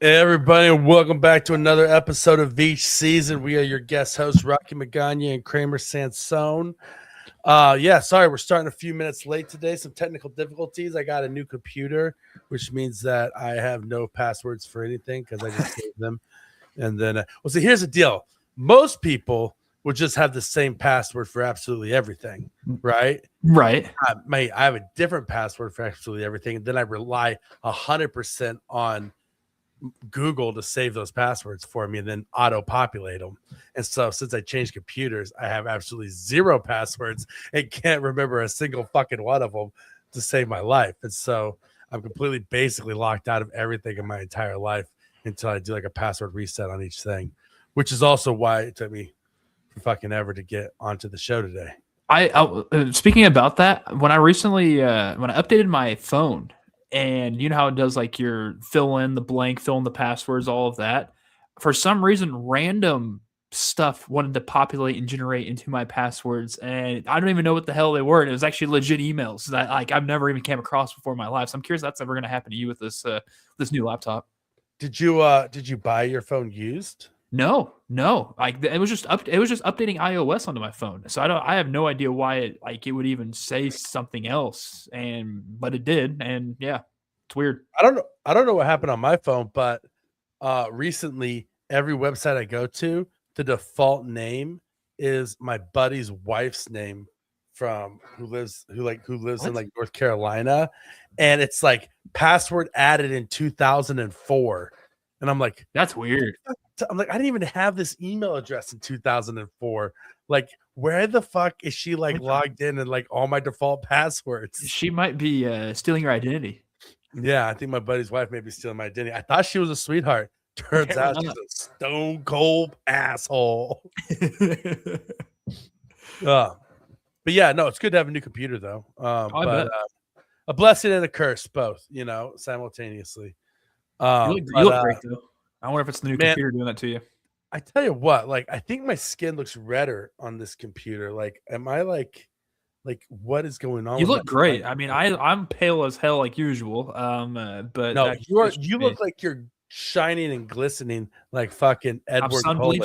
Hey everybody, and welcome back to another episode of Veach Season. We are your guest hosts, Rocky Magaña and Kramer Sansone. Sorry, we're starting a few minutes late today. Some technical difficulties. I got a new computer, which means that I have no passwords for anything because I just gave them. And then, so here's the deal. Most people would just have the same password for absolutely everything, right? Right. I have a different password for absolutely everything. And then I rely 100% on Google to save those passwords for me and then auto-populate them. And so since I changed computers, I have absolutely zero passwords and can't remember a single fucking one of them to save my life. And so I'm completely basically locked out of everything in my entire life until I do like a password reset on each thing, which is also why it took me fucking ever to get onto the show today. Speaking about that, when I recently when I updated my phone, and you know how it does like your fill in the blank, fill in the passwords, all of that. For some reason, random stuff wanted to populate and generate into my passwords, and I don't even know what the hell they were. And it was actually legit emails that I've never even came across before in my life. So I'm curious if that's ever going to happen to you with this new laptop. Did you buy your phone used? No. Like it was just updating iOS onto my phone. So I have no idea why it would even say something else, but it did, and yeah, it's weird. I don't know what happened on my phone, but recently every website I go to, the default name is my buddy's wife's name who lives in like North Carolina, and it's like password added in 2004. And I'm like, that's weird. I'm like, I didn't even have this email address in 2004. Like, where the fuck is she like logged in and like all my default passwords? She might be stealing your identity. Yeah, I think my buddy's wife may be stealing my identity. I thought she was a sweetheart. Turns out she's a stone cold asshole. But yeah, no, it's good to have a new computer though. A blessing and a curse, both, simultaneously. You look great though. I wonder if it's the new computer doing that to you. I tell you what, like, I think my skin looks redder on this computer. Like, am I like what is going on? You look great. I mean, I'm pale as hell like usual. But no, you look like you're shining and glistening like fucking Edward Cullen.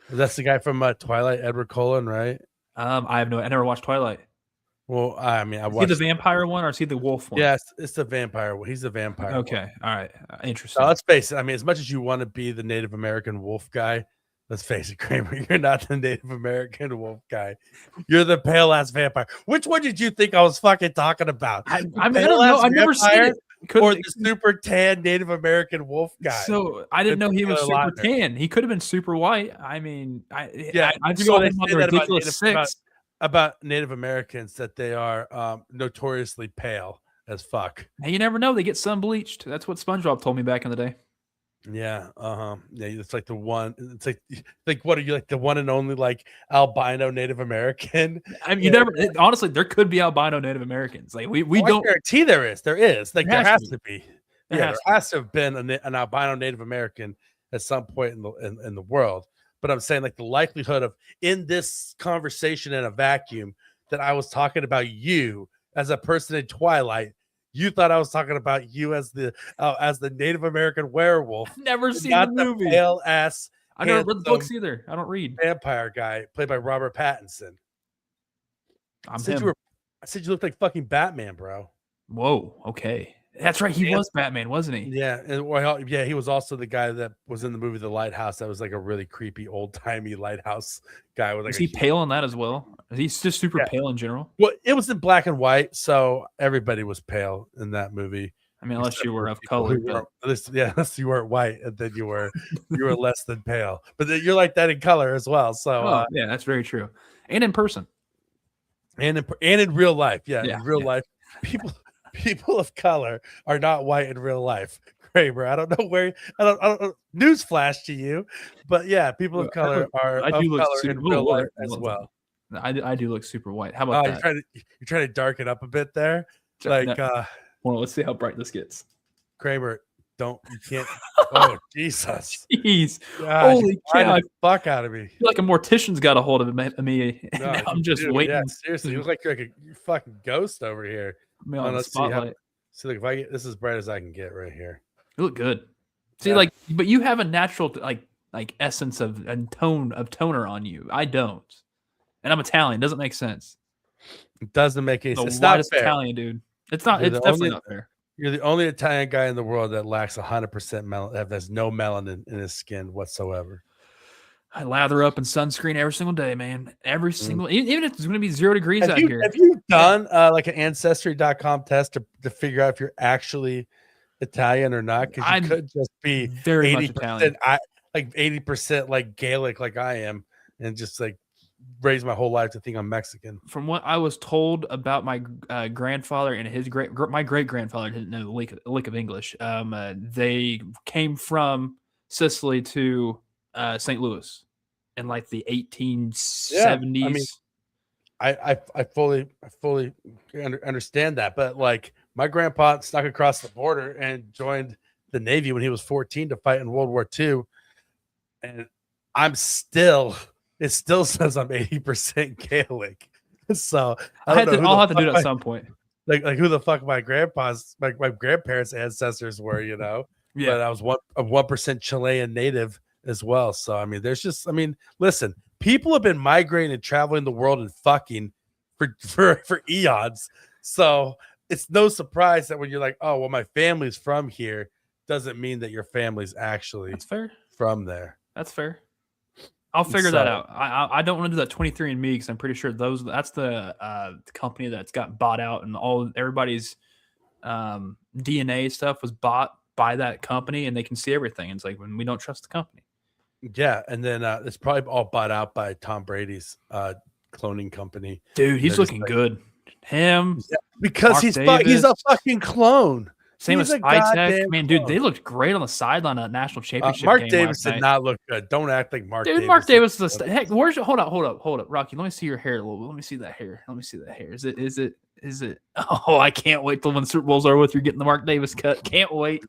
That's the guy from Twilight, Edward Cullen, right? I never watched Twilight. Well, I mean, I watched. Is he the vampire one or is he the wolf one? Yes, it's the vampire one. He's the vampire. Okay, one. All right, interesting. Let's face it. I mean, as much as you want to be the Native American wolf guy, let's face it, Kramer, you're not the Native American wolf guy. You're the pale ass vampire. Which one did you think I was fucking talking about? I don't know. I've never seen it. Or the super tan Native American wolf guy. So I didn't know he was super tan. He could have been super white. I mean, I saw him on the Ridiculous Six. About Native Americans that they are notoriously pale as fuck. Hey, you never know. They get sun bleached. That's what SpongeBob told me back in the day. Yeah. Yeah. It's like the one. It's like what are you, like the one and only like albino Native American? I mean, you never. Honestly, there could be albino Native Americans. Like we don't guarantee there is. There is. Like there has to be. There has to have been an albino Native American at some point in the world. But I'm saying like the likelihood of in this conversation in a vacuum that I was talking about you as a person in Twilight, you thought I was talking about you as the Native American werewolf. I've never seen the movie. The pale ass. I never read the books either. I don't read. Vampire guy played by Robert Pattinson. I said you looked like fucking Batman, bro. Whoa. Okay. That's right. He was Batman, wasn't he? Yeah, he was also the guy that was in the movie The Lighthouse. That was like a really creepy, old-timey lighthouse guy. With like, is he pale in that as well? He's just super pale in general. Well, it was in black and white, so everybody was pale in that movie. I mean, unless you were of color. Unless you weren't white, and then you were less than pale. But you're like that in color as well. So yeah, that's very true. And in person, and in real life, in real life, people of color are not white in real life. Kramer, I don't know where. I don't. Newsflash to you, but yeah, people of color are of color in real life as well. I do look super white. How about that? You're trying to darken up a bit there, Well, let's see how bright this gets. Kramer, you can't. Oh Jesus! Jeez, gosh, holy cow! Fuck out of me! I feel like a mortician's got a hold of me. No, I'm just waiting. Yeah, seriously, you look like you're like a fucking ghost over here. On the spotlight. See, if I get this as bright as I can get right here. You look good. See, like, but you have a natural like essence of and tone of toner on you. I don't, and I'm Italian. Doesn't make sense. It doesn't make any The sense. It's not whitest fair. Italian dude. It's not. You're It's the definitely only not fair. you're the only Italian guy in the world that lacks 100% melanin. There's no melanin in his skin whatsoever. I lather up in sunscreen every single day, man. Every single, even if it's going to be 0 degrees out here. Have you done like an Ancestry.com test to figure out if you're actually Italian or not? Because you could just be very much Italian. Like 80% like Gaelic, like I am, and just like raised my whole life to think I'm Mexican. From what I was told about my grandfather and his my great grandfather didn't know a lick of English. They came from Sicily to St. Louis in like the 1870s. Yeah, I mean, I fully understand that, but like my grandpa snuck across the border and joined the Navy when he was 14 to fight in World War II, and it still says I'm 80% Gaelic. So I'll have to do it at some point. Like who the fuck my grandparents' ancestors were, you know? Yeah. But I was 1% Chilean native as well. So I mean, listen, people have been migrating and traveling the world and fucking for eons. So it's no surprise that when you're like, oh well, my family's from here, doesn't mean that your family's actually from there. That's fair. I'll figure that out. I don't want to do that 23andMe because I'm pretty sure that's the company that's got bought out and everybody's DNA stuff was bought by that company and they can see everything. And it's like when we don't trust the company. Yeah, and then it's probably all bought out by Tom Brady's cloning company. Dude, he's looking good. Him, because he's a fucking clone. Same as SpyTech. Man, dude, they looked great on the sideline of National Championship. Mark Davis did not look good. Don't act like Mark Davis. Dude, Mark Davis is heck. Where's your hold up, Rocky? Let me see your hair a little bit. Let me see that hair. Is it? Oh, I can't wait till when the Super Bowl's are with. You're getting the Mark Davis cut. Can't wait.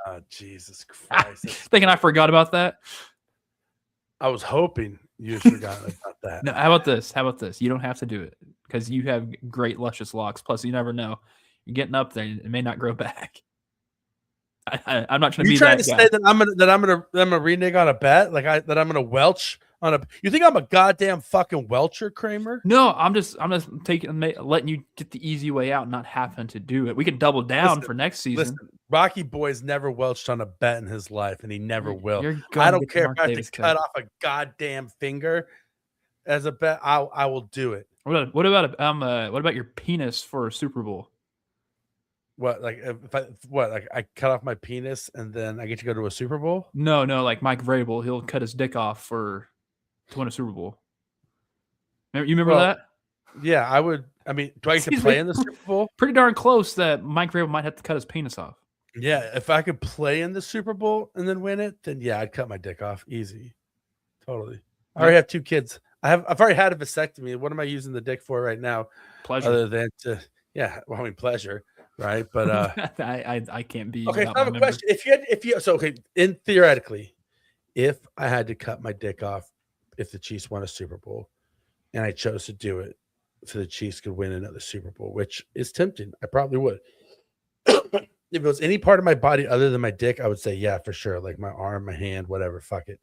Oh, Jesus Christ! Thinking I forgot about that. I was hoping you forgot about that. No, how about this? You don't have to do it because you have great luscious locks. Plus, you never know. You're getting up there; it may not grow back. I'm not trying to be that guy. You trying to say that I'm gonna renege on a bet, that I'm gonna welch on a? You think I'm a goddamn fucking welcher, Kramer? No, I'm just letting you get the easy way out, not having to do it. We can double down for next season. Listen, Rocky Boy's never welched on a bet in his life, and he never will. I don't care if I have to cut off a goddamn finger as a bet. I will do it. What about your penis for a Super Bowl? What, like I cut off my penis and then I get to go to a Super Bowl? No, like Mike Vrabel, he'll cut his dick off to win a Super Bowl. You remember that? Yeah, I would. I mean, do I get to play in the Super Bowl? Pretty darn close that Mike Vrabel might have to cut his penis off. Yeah, if I could play in the Super Bowl and then win it, then yeah, I'd cut my dick off easy. Totally. I already have 2 kids. I've already had a vasectomy. What am I using the dick for right now? Pleasure. Other than pleasure. Right, but I can't be okay. I have a question. Theoretically, if I had to cut my dick off, if the Chiefs won a Super Bowl, and I chose to do it, so the Chiefs could win another Super Bowl, which is tempting, I probably would. If it was any part of my body other than my dick, I would say yeah, for sure. Like my arm, my hand, whatever. Fuck it.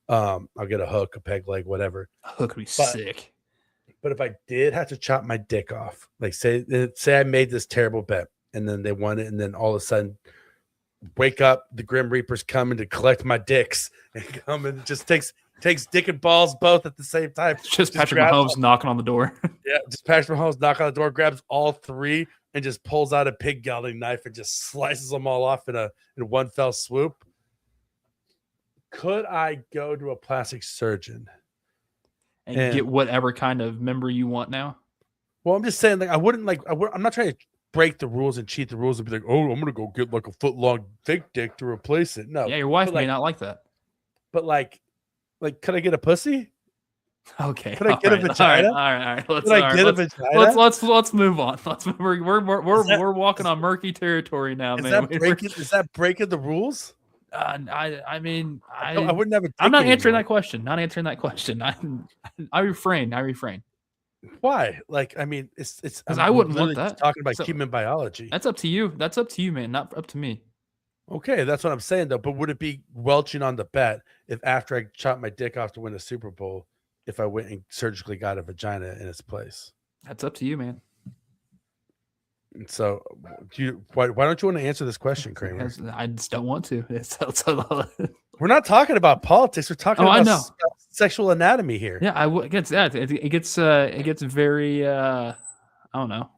I'll get a hook, a peg leg, whatever. A hook would be sick. But if I did have to chop my dick off, like say I made this terrible bet. And then they won it, and then all of a sudden, wake up, the Grim Reapers coming to collect my dicks, and come and just takes dick and balls both at the same time. Just Patrick Mahomes knocking on the door. Yeah, just Patrick Mahomes knocking on the door, grabs all 3, and just pulls out a pig gelding knife and just slices them all off in one fell swoop. Could I go to a plastic surgeon and get whatever kind of member you want now? Well, I'm just saying, like I'm not trying to break the rules and cheat the rules and be like, oh, I'm gonna go get like a foot-long fake dick to replace it. No. Yeah, your wife may not like that. But like, could I get a pussy? Okay. Could I get a vagina? All right. Let's move on. We're walking on murky territory now, man. Is that breaking the rules? I mean, I wouldn't have. I'm not answering that question. I refrain. Why? Like, I mean, it's because I wouldn't want that. Talking about human biology. That's up to you. That's up to you, man. Not up to me. Okay, that's what I'm saying though. But would it be welching on the bet if after I chopped my dick off to win a Super Bowl, if I went and surgically got a vagina in its place? That's up to you, man. And so, why don't you want to answer this question, Kramer? I just don't want to. We're not talking about politics. We're talking I about know. sexual anatomy here. Yeah, it gets it gets very I don't know.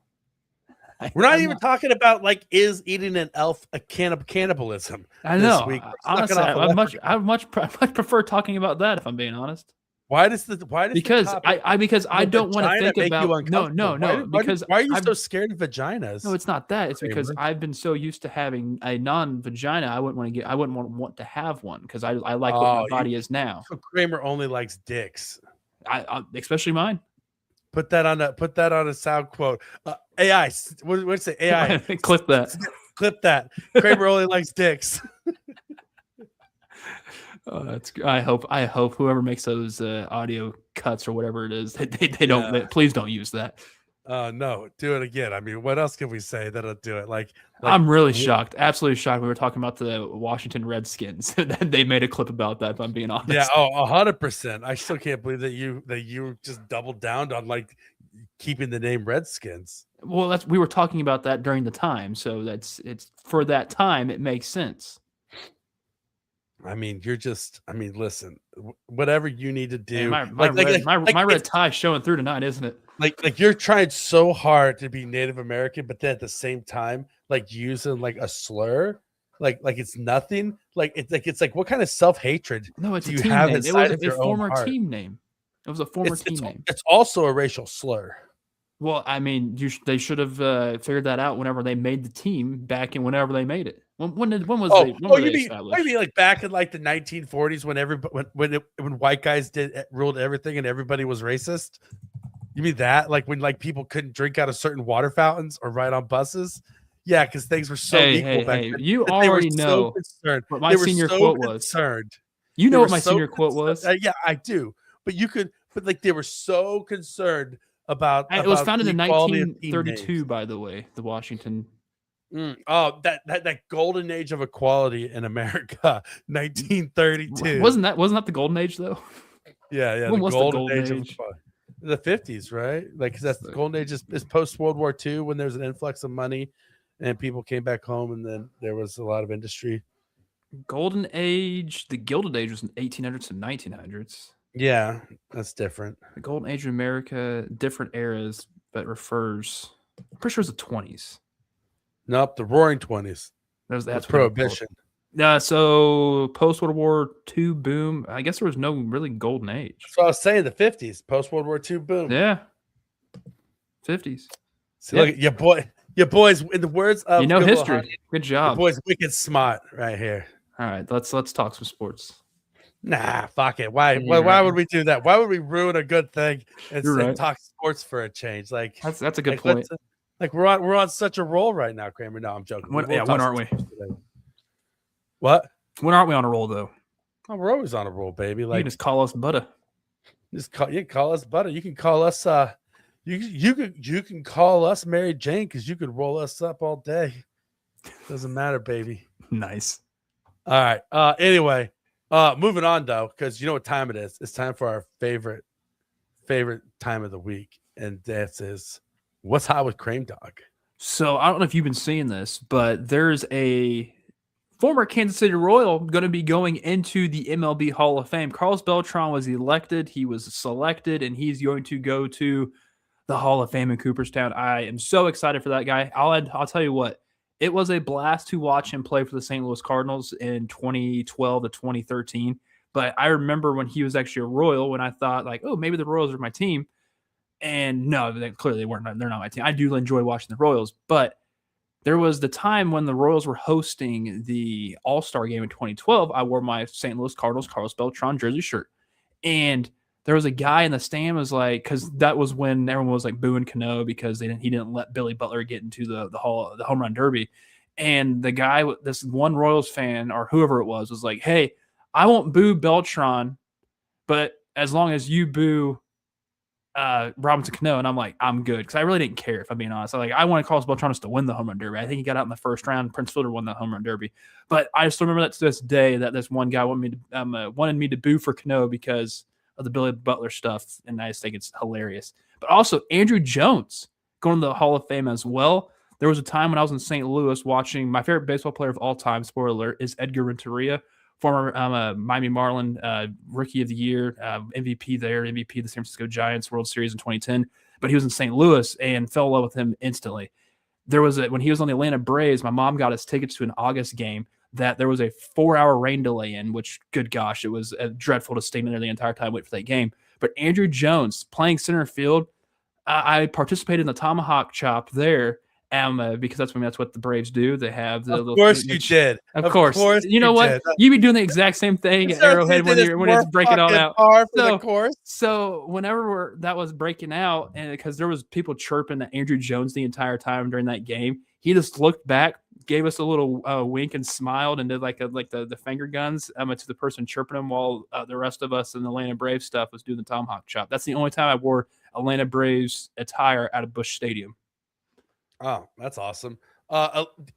We're not even talking about like is eating an elf a cannibalism. I know. This week. Honestly, I much prefer talking about that if I'm being honest. Because I don't want to think about no. Because why are you so scared of vaginas? No, it's not that. It's because I've been so used to having a non-vagina. I wouldn't want to have one because I like what my body is now. So Kramer only likes dicks. I especially mine. Put that on a sound quote. AI. What's it? AI. Clip that. Clip that. Kramer only likes dicks. That's. I hope whoever makes those audio cuts or whatever it is, they don't. Please don't use that. No, do it again. I mean, what else can we say that'll do it? Like I'm really shocked, absolutely shocked. We were talking about the Washington Redskins, and they made a clip about that. If I'm being honest, yeah, 100%. I still can't believe that you just doubled down on like keeping the name Redskins. Well, we were talking about that during the time, so it's for that time. It makes sense. I mean, listen, whatever you need to do. Hey, my red tie showing through tonight, isn't it? Like you're trying so hard to be Native American, but then at the same time, like using like a slur, like it's nothing. It's like what kind of self-hatred? No, it's do a you team have name. inside It of was a your former own heart? team name. It was a former team name. It's also a racial slur. Well, I mean, they should have figured that out whenever they made the team back in whenever they made it. When were they established? You mean like back in like the 1940s when white guys ruled everything and everybody was racist? You mean that like when like people couldn't drink out of certain water fountains or ride on buses? Yeah, because things were so equal back then. You already know what my senior quote was. You know what my senior quote was? Yeah, I do. But they were so concerned about. It was founded in 1932, by the way, the Washington. Oh, that golden age of equality in America, 1932. Wasn't that the golden age though? Yeah. When was the golden age? The 50s, right? Like, because that's the golden age is post World War II when there's an influx of money and people came back home, and then there was a lot of industry. Golden age, the Gilded Age was in 1800s to 1900s. Yeah, that's different. The Golden Age of America, different eras, but refers. I'm pretty sure it's the 20s. Nope, the Roaring 20s. That's Prohibition. So post World War II boom. I guess there was no really golden age. So I was saying the 50s, post World War II boom. Yeah, 50s. So look at your boys. In the words of history. Honey, good job, boys. Wicked smart right here. All right, let's talk some sports. Nah, fuck it. Why would we do that? Why would we ruin a good thing and talk sports for a change? Like that's a good point. Like we're on such a roll right now, Kramer. No, I'm joking. When aren't we? What? When aren't we on a roll though? Oh, we're always on a roll, baby. Like you can just call us butter. You can call us butter. You can call us you can call us Mary Jane because you could roll us up all day. Doesn't matter, baby. Nice. All right. Anyway, moving on though, because you know what time it is. It's time for our favorite time of the week, and that is what's hot with Krame Dog. So I don't know if you've been seeing this, but there's a former Kansas City Royal going to be going into the MLB Hall of Fame. Carlos Beltran was elected. He was selected, and he's going to go to the Hall of Fame in Cooperstown. I am so excited for that guy. I'll tell you what, it was a blast to watch him play for the St. Louis Cardinals in 2012 to 2013. But I remember when he was actually a Royal, when I thought like, oh, maybe the Royals are my team. And no, they clearly weren't. They're not my team. I do enjoy watching the Royals, but there was the time when the Royals were hosting the All-Star game in 2012. I wore my St. Louis Cardinals Carlos Beltran jersey shirt. And there was a guy in the stand was like, because that was when everyone was like booing Cano because he didn't let Billy Butler get into the home run derby. And the guy, this one Royals fan or whoever it was like, hey, I won't boo Beltran, but as long as you boo Robinson Cano, and I'm like, I'm good because I really didn't care, if I'm being honest. I wanted Carlos Beltrones to win the home run derby. I think he got out in the first round. Prince Fielder won the home run derby, but I just remember that to this day that this one guy wanted me to boo for Cano because of the Billy Butler stuff, and I just think it's hilarious. But also Andrew Jones going to the Hall of Fame as well. There was a time when I was in St. Louis watching my favorite baseball player of all time. Spoiler alert: is Edgar Renteria, former Miami Marlin Rookie of the Year, MVP there, MVP of the San Francisco Giants World Series in 2010. But he was in St. Louis and fell in love with him instantly. There was when he was on the Atlanta Braves, my mom got us tickets to an August game that there was a 4-hour rain delay in, which, good gosh, it was dreadful to stay in there the entire time, wait for that game. But Andrew Jones playing center field, I participated in the tomahawk chop there. Because that's what the Braves do. They have the Of course you did. Of course. You know what? You be doing the exact same thing at Arrowhead when it's breaking all out. So whenever that was breaking out, and because there was people chirping at Andrew Jones the entire time during that game, he just looked back, gave us a little wink and smiled and did like the finger guns to the person chirping him while the rest of us in the Atlanta Braves stuff was doing the tomahawk chop. That's the only time I wore Atlanta Braves attire at a Busch Stadium. Oh, that's awesome.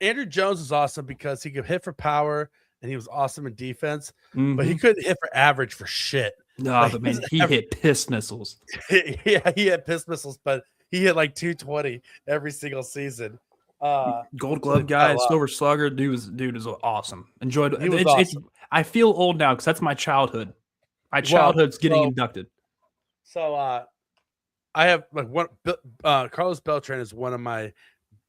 Andrew Jones is awesome because he could hit for power and he was awesome in defense, but he couldn't hit for average for shit. No, but man, he hit piss missiles. Yeah, he hit piss missiles, but he hit like 220 every single season. Gold Glove guy, Silver Slugger, dude is awesome. Enjoyed it. Awesome. I feel old now because that's my childhood. My childhood's getting inducted. So I have Carlos Beltran is one of my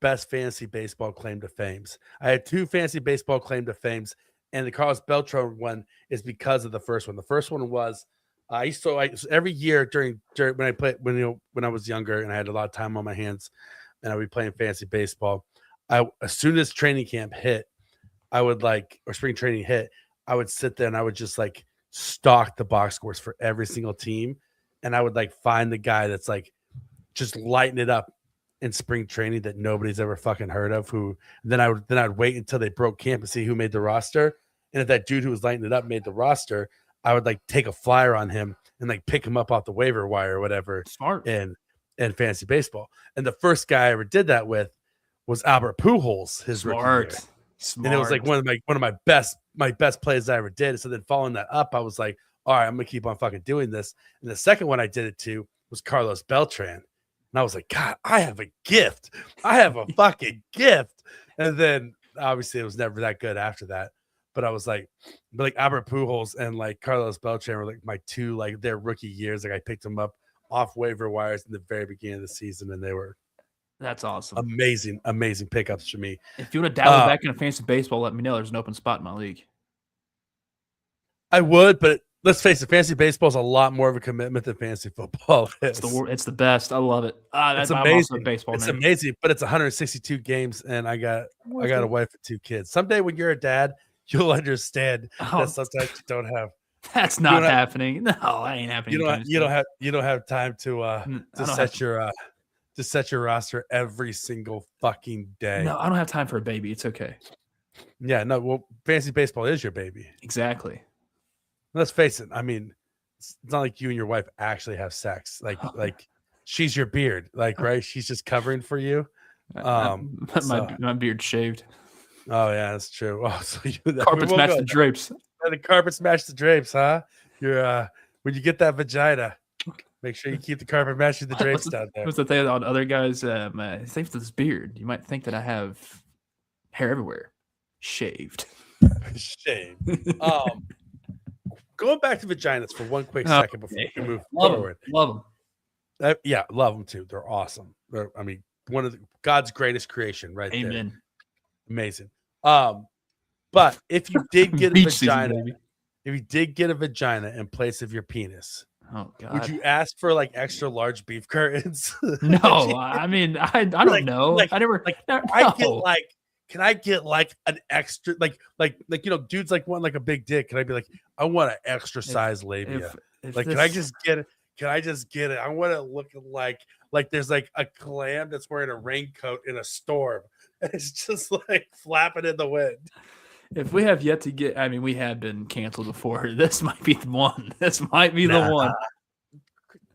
best fantasy baseball claim to fames. I had 2 fantasy baseball claim to fames, and the Carlos Beltran one is because of the first one. The first one was every year during when I played when I was younger and I had a lot of time on my hands and I would be playing fantasy baseball. As soon as training camp hit, or spring training hit, I would sit there and I would just like stalk the box scores for every single team. And I would like find the guy that's like just lighting it up in spring training that nobody's ever fucking heard of. I'd wait until they broke camp and see who made the roster. And if that dude who was lighting it up made the roster, I would like take a flyer on him and like pick him up off the waiver wire or whatever. Smart. In fantasy baseball. And the first guy I ever did that with was Albert Pujols. His rookie year. Smart. And it was like one of my best plays I ever did. So then following that up, I was like, all right, I'm gonna keep on fucking doing this. And the second one I did it to was Carlos Beltran. And I was like, God, I have a gift. I have a fucking gift. And then obviously it was never that good after that. But I was like Albert Pujols and like Carlos Beltran were like my 2 like their rookie years. Like I picked them up off waiver wires in the very beginning of the season, and they were that's awesome. Amazing pickups for me. If you want to dabble back into fantasy baseball, let me know. There's an open spot in my league. I would, but let's face it, fantasy baseball is a lot more of a commitment than fantasy football is. It's the best. I love it. It's amazing. It's amazing, but it's 162 games, and I got a wife and 2 kids. Someday when you're a dad, you'll understand that sometimes you don't have. That's not happening. No, that ain't happening. You don't have time to set your roster every single fucking day. No, I don't have time for a baby. It's okay. Yeah, no. Well, fantasy baseball is your baby. Exactly. Let's face it. I mean, it's not like you and your wife actually have sex. Like she's your beard. Like, right? She's just covering for you. My beard's shaved. Oh yeah, that's true. Oh, so carpets match the drapes. The carpets match the drapes, huh? You're when you get that vagina, make sure you keep the carpet matching the drapes down there. What's the thing on other guys? Same with this beard. You might think that I have hair everywhere. Shaved. Going back to vaginas for one quick second before we move forward. Love them. Yeah, love them too. They're awesome. One of God's greatest creation, right? Amen. There. Amazing. But if you did get a vagina, in place of your penis, oh God, would you ask for like extra large beef curtains? No, I mean, I don't know. I never Can I get like an extra dudes like want like a big dick? Can I be like, I want an extra size labia? Can I just get it? I want it looking like there's like a clam that's wearing a raincoat in a storm. And it's just like flapping in the wind. If we have yet to get, we have been canceled before. This might be the one. The one.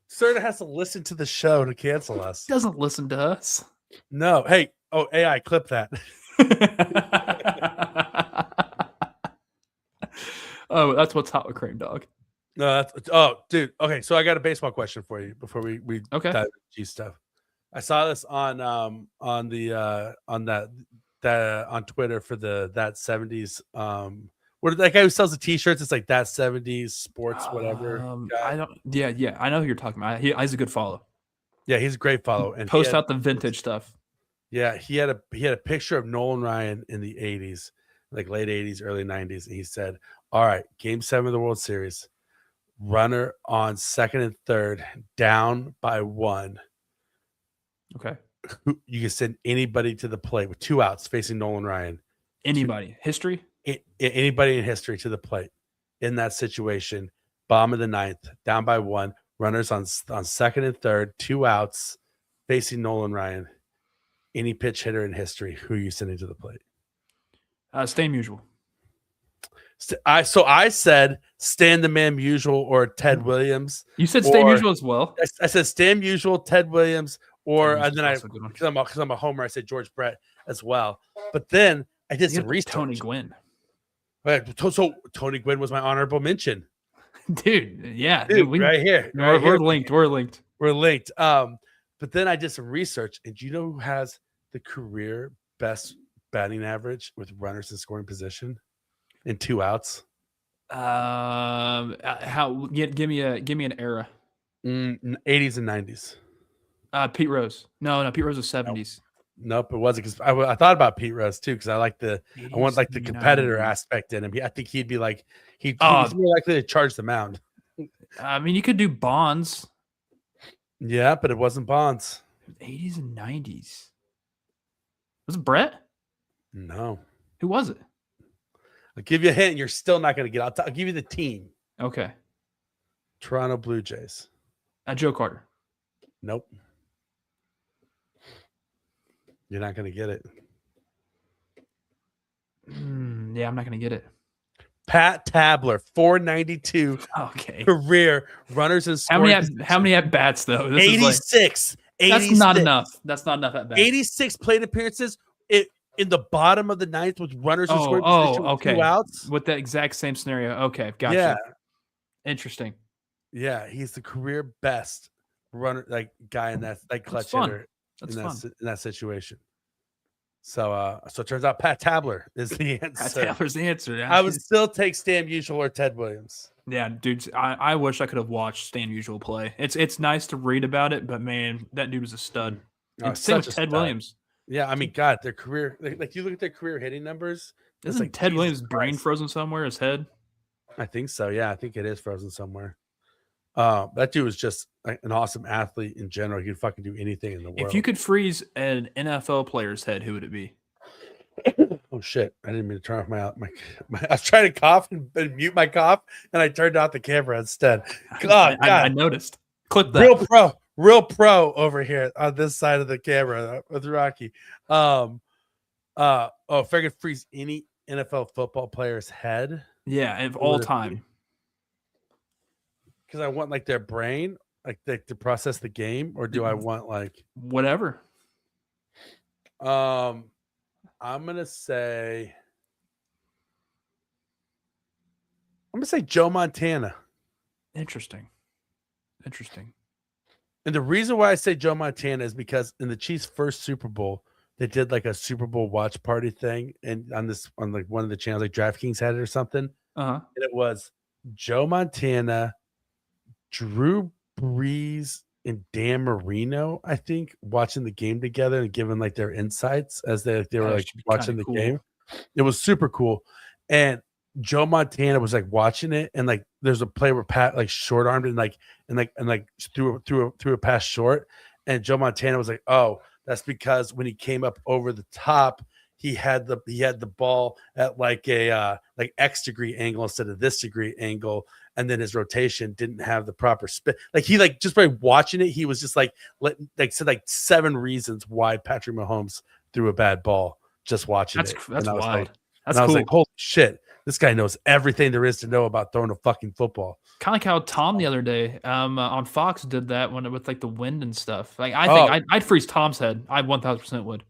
Cerner has to listen to the show to cancel us. Doesn't listen to us. No. Hey, AI, clip that. Oh, that's what's hot with Krame Dog. No, dude. Okay, so I got a baseball question for you before we Okay. dive into G stuff. I saw this on on Twitter for that 70s what that guy who sells the t-shirts, it's like that 70s sports whatever guy. I don't. Yeah. I know who you're talking about. He's a good follow. Yeah, he's a great follow. And Post out the vintage stuff. Yeah, he had a picture of Nolan Ryan in the 80s, like late 80s, early 90s, and he said, "All right, Game 7 of the World Series, runner on second and third, down by 1. Okay. You can send anybody to the plate with 2 outs facing Nolan Ryan. Anybody. History? Anybody in history to the plate in that situation. Bottom of the 9th, down by 1, runners on second and third, 2 outs facing Nolan Ryan. Any pitch hitter in history, who are you sending to the plate?" Stan Musial. I said Stan the Man Musial or Ted Williams. You said Stan Musial as well. I said Stan Musial, Ted Williams, or and then because I'm a homer, I said George Brett as well. But then I did some research. Tony Gwynn. So Tony Gwynn was my honorable mention, dude. Yeah, dude, right here. We're linked. We're linked. We're linked. But then I did some research, and do you know who has the career best batting average with runners in scoring position in 2 outs? How? Give me an era. 80s and 90s. Pete Rose. No, Pete Rose was 70s. Nope, it wasn't, because I thought about Pete Rose too, because I want like the competitor aspect in him. I think he'd be like he's more likely to charge the mound. I mean, you could do Bonds. Yeah, but it wasn't Bonds. 80s and 90s. Was it Brett? No. Who was it? I'll give you a hint. You're still not going to get. I'll give you the team. Okay. Toronto Blue Jays. Joe Carter. Nope. You're not going to get it. Yeah, I'm not going to get it. Pat Tabler, 492. Okay. Career runners and scoring. How many at bats though? This 86. That's not enough. That's not enough at bats. 86 plate appearances. In the bottom of the 9th with runners in scoring position with 2 outs. With the exact same scenario. Okay, gotcha. Yeah. Interesting. Yeah, he's the career best runner, like guy in that clutch hitter in that situation. So it turns out Pat Tabler is the answer. Pat Tabler's the answer. Yeah. I would still take Stan Musial or Ted Williams. Yeah, dude. I wish I could have watched Stan Musial play. It's nice to read about it, but man, that dude was a stud. And same with Ted Williams. Yeah, I mean, God, their career, like you look at their career hitting numbers. Isn't like Ted Williams' brain frozen somewhere? His head? I think so. Yeah, I think it is frozen somewhere. That dude was just an awesome athlete in general. He could fucking do anything in the world. If you could freeze an NFL player's head, who would it be? Oh shit! I didn't mean to turn off my I was trying to cough and mute my cough, and I turned off the camera instead. God, I noticed. Clip that. Real pro over here on this side of the camera with Rocky. If I could freeze any NFL football player's head, yeah, of all time, because I want like their brain, like to process the game, or do I want like whatever? I'm gonna say Joe Montana. Interesting. And the reason why I say Joe Montana is because in the Chiefs' first Super Bowl, they did like a Super Bowl watch party thing, and on like one of the channels, like DraftKings had it or something. And it was Joe Montana, Drew Brees, and Dan Marino, I think, watching the game together and giving like their insights as they were like watching the game. It was super cool. And Joe Montana was like watching it, and like there's a play where Pat like short armed and threw a pass short, and Joe Montana was like, "Oh, that's because when he came up over the top, he had the ball at like a like X degree angle instead of this degree angle, and then his rotation didn't have the proper spin." Like he like just by watching it, he was just like said like 7 reasons why Patrick Mahomes threw a bad ball just watching it. That's wild. I was like, holy shit. This guy knows everything there is to know about throwing a fucking football. Kind of like how Tom the other day on Fox did that when it with like the wind and stuff. Like I think I'd freeze Tom's head. I 1000% would.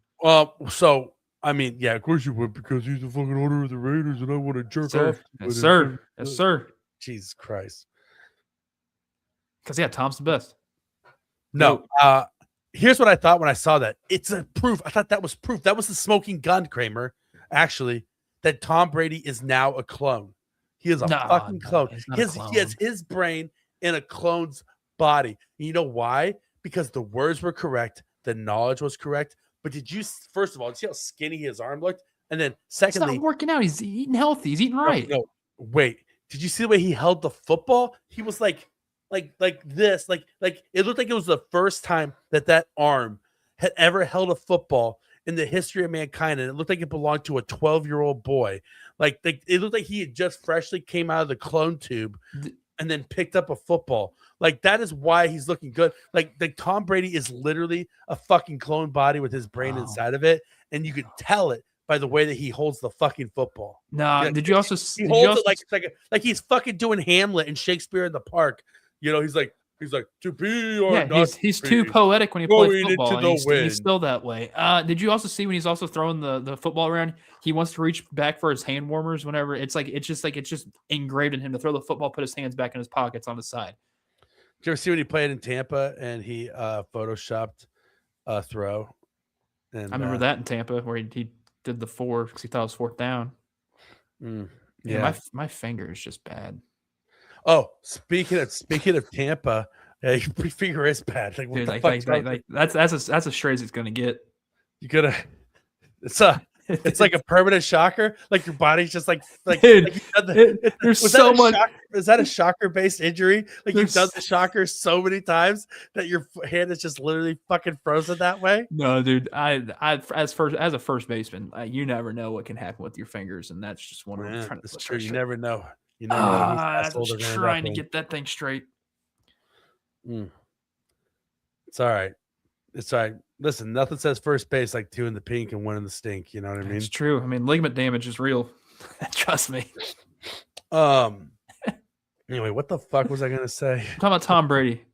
So I mean, yeah, of course you would, because he's the fucking owner of the Raiders, and I want to jerk off. Yes, sir. Yes, sir. Jesus Christ. Because yeah, Tom's the best. No, here's what I thought when I saw that. It's a proof. I thought that was proof. That was the smoking gun, Kramer. Actually, that Tom Brady is now a clone. He is a fucking clone. He has his brain in a clone's body. And you know why? Because the words were correct, the knowledge was correct. But did you, first of all, see how skinny his arm looked? And then secondly, he's not working out. He's eating healthy. He's eating right. No, wait. Did you see the way he held the football? He was like this, like it looked like it was the first time that arm had ever held a football in the history of mankind, and it looked like it belonged to a 12-year-old boy. Like it looked like he had just freshly came out of the clone tube and then picked up a football. Like that is why he's looking good. Like Tom Brady is literally a fucking clone body with his brain inside of it, and you could tell it by the way that he holds the fucking football. No, you know, did you also see? He holds it like he's fucking doing Hamlet and Shakespeare in the Park. You know, he's like to be or not. He's too poetic when he plays football. And he's still that way. Did you also see when he's also throwing the football around? He wants to reach back for his hand warmers whenever it's just engraved in him to throw the football, put his hands back in his pockets on the side. Did you ever see when he played in Tampa and he photoshopped a throw? And I remember that in Tampa where he did the 4 because he thought it was 4th down. Yeah, my finger is just bad. Oh, speaking of Tampa, your finger is bad. Like, dude, that's as straight as it's gonna get. You gotta. It's like a permanent shocker. Like your body's just like dude, there's so much. Is that a shocker based injury? Like you've done the shocker so many times that your hand is just literally fucking frozen that way. No, dude. I as a first baseman, you never know what can happen with your fingers, and that's just one of them. That's true. You never know. You know, trying to get that thing straight. It's all right. It's all right. Listen, nothing says first base like 2 in the pink and 1 in the stink. You know what I mean? It's true. I mean, ligament damage is real. Trust me. Anyway, what the fuck was I gonna say? I'm talking about Tom Brady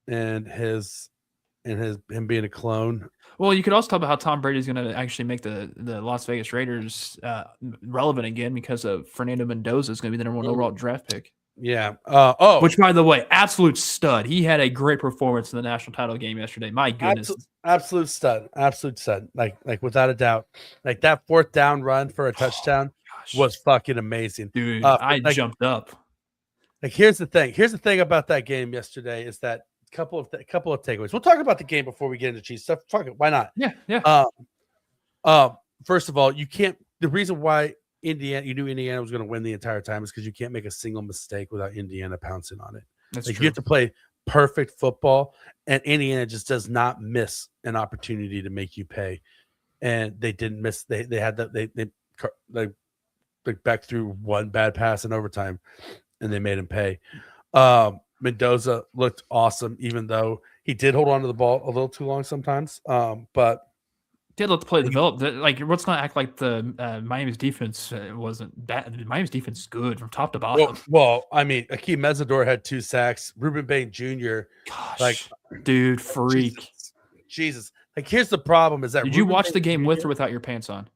and him being a clone. Well, you could also talk about how Tom Brady is going to actually make the Las Vegas Raiders relevant again because of Fernando Mendoza is going to be the number 1 overall draft pick. Yeah. Which, by the way, absolute stud. He had a great performance in the national title game yesterday. My goodness. Absolute stud. Absolute stud. Like without a doubt. Like that 4th down run for a touchdown was fucking amazing. Dude, I jumped up. Like here's the thing. Here's the thing about that game yesterday is that couple of takeaways. We'll talk about the game before we get into Chiefs stuff. Fuck it, why not? Yeah. First of all, you can't. The reason why you knew Indiana was going to win the entire time is because you can't make a single mistake without Indiana pouncing on it. That's like true. You have to play perfect football, and Indiana just does not miss an opportunity to make you pay. And they didn't miss. They had that. They back through one bad pass in overtime, and they made him pay. Mendoza looked awesome, even though he did hold on to the ball a little too long sometimes. But did let the play develop. Like, let's not act like the Miami's defense wasn't bad. Miami's defense is good from top to bottom. Well, I mean, Akeem Mesidor had 2 sacks. Ruben Bain Jr. Gosh, dude, freak. Jesus. Like, here's the problem: is that did you watch the game with or without your pants on?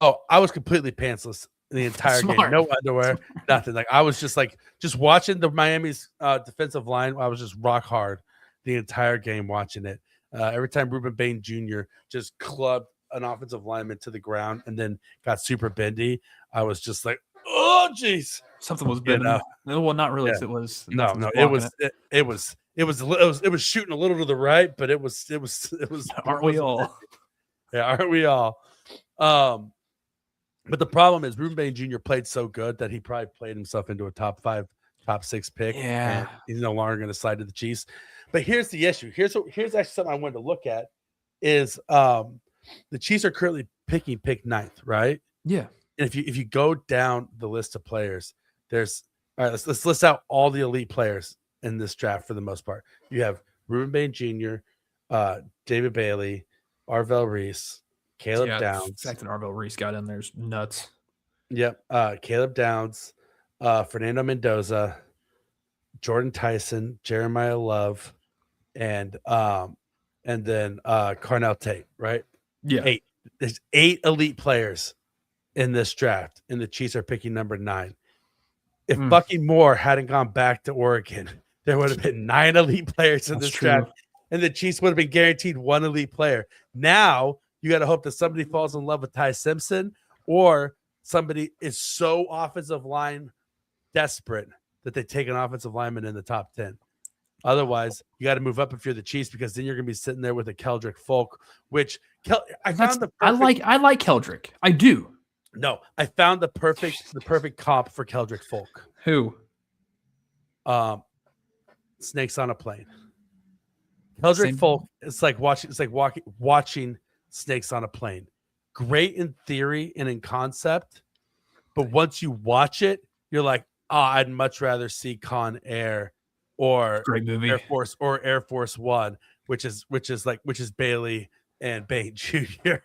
Oh, I was completely pantsless the entire game. No underwear, nothing. Like I was just watching the Miami's defensive line. I was just rock hard the entire game watching it. Every time Ruben Bain Jr. just clubbed an offensive lineman to the ground and then got super bendy, I was just like, oh jeez, something was bending. Well, not really. Yeah. It was it was shooting a little to the right, but it was. Aren't we all? Yeah, aren't we all? But the problem is Ruben Bain Jr. played so good that he probably played himself into a top 5, top 6 pick. Yeah. And he's no longer going to slide to the Chiefs. But here's the issue. Here's actually something I wanted to look at is the Chiefs are currently picking pick 9th, right? Yeah. And if you go down the list of players, there's all right, let's list out all the elite players in this draft for the most part. You have Ruben Bain Jr., David Bailey, Arvell Reese, Caleb Downs. The fact that Arvell Reese got in there's nuts. Yep. Caleb Downs, Fernando Mendoza, Jordan Tyson, Jeremiah Love, and then Carnell Tate, right? Yeah. 8. There's 8 elite players in this draft, and the Chiefs are picking number 9. If Bucky Moore hadn't gone back to Oregon, there would have been 9 elite players in this draft, and the Chiefs would have been guaranteed 1 elite player. Now you got to hope that somebody falls in love with Ty Simpson, or somebody is so offensive line desperate that they take an offensive lineman in the top 10. Otherwise, you got to move up if you're the Chiefs, because then you're going to be sitting there with a Keldrick Folk, which I like Keldrick. I do. No, I found the perfect comp for Keldrick Folk. Who? Snakes on a Plane. Keldrick Folk. It's like watching Snakes on a Plane. Great in theory and in concept, but once you watch it, you're like, I'd much rather see Con Air or great movie. Air Force One, which is Bailey and Bain Jr.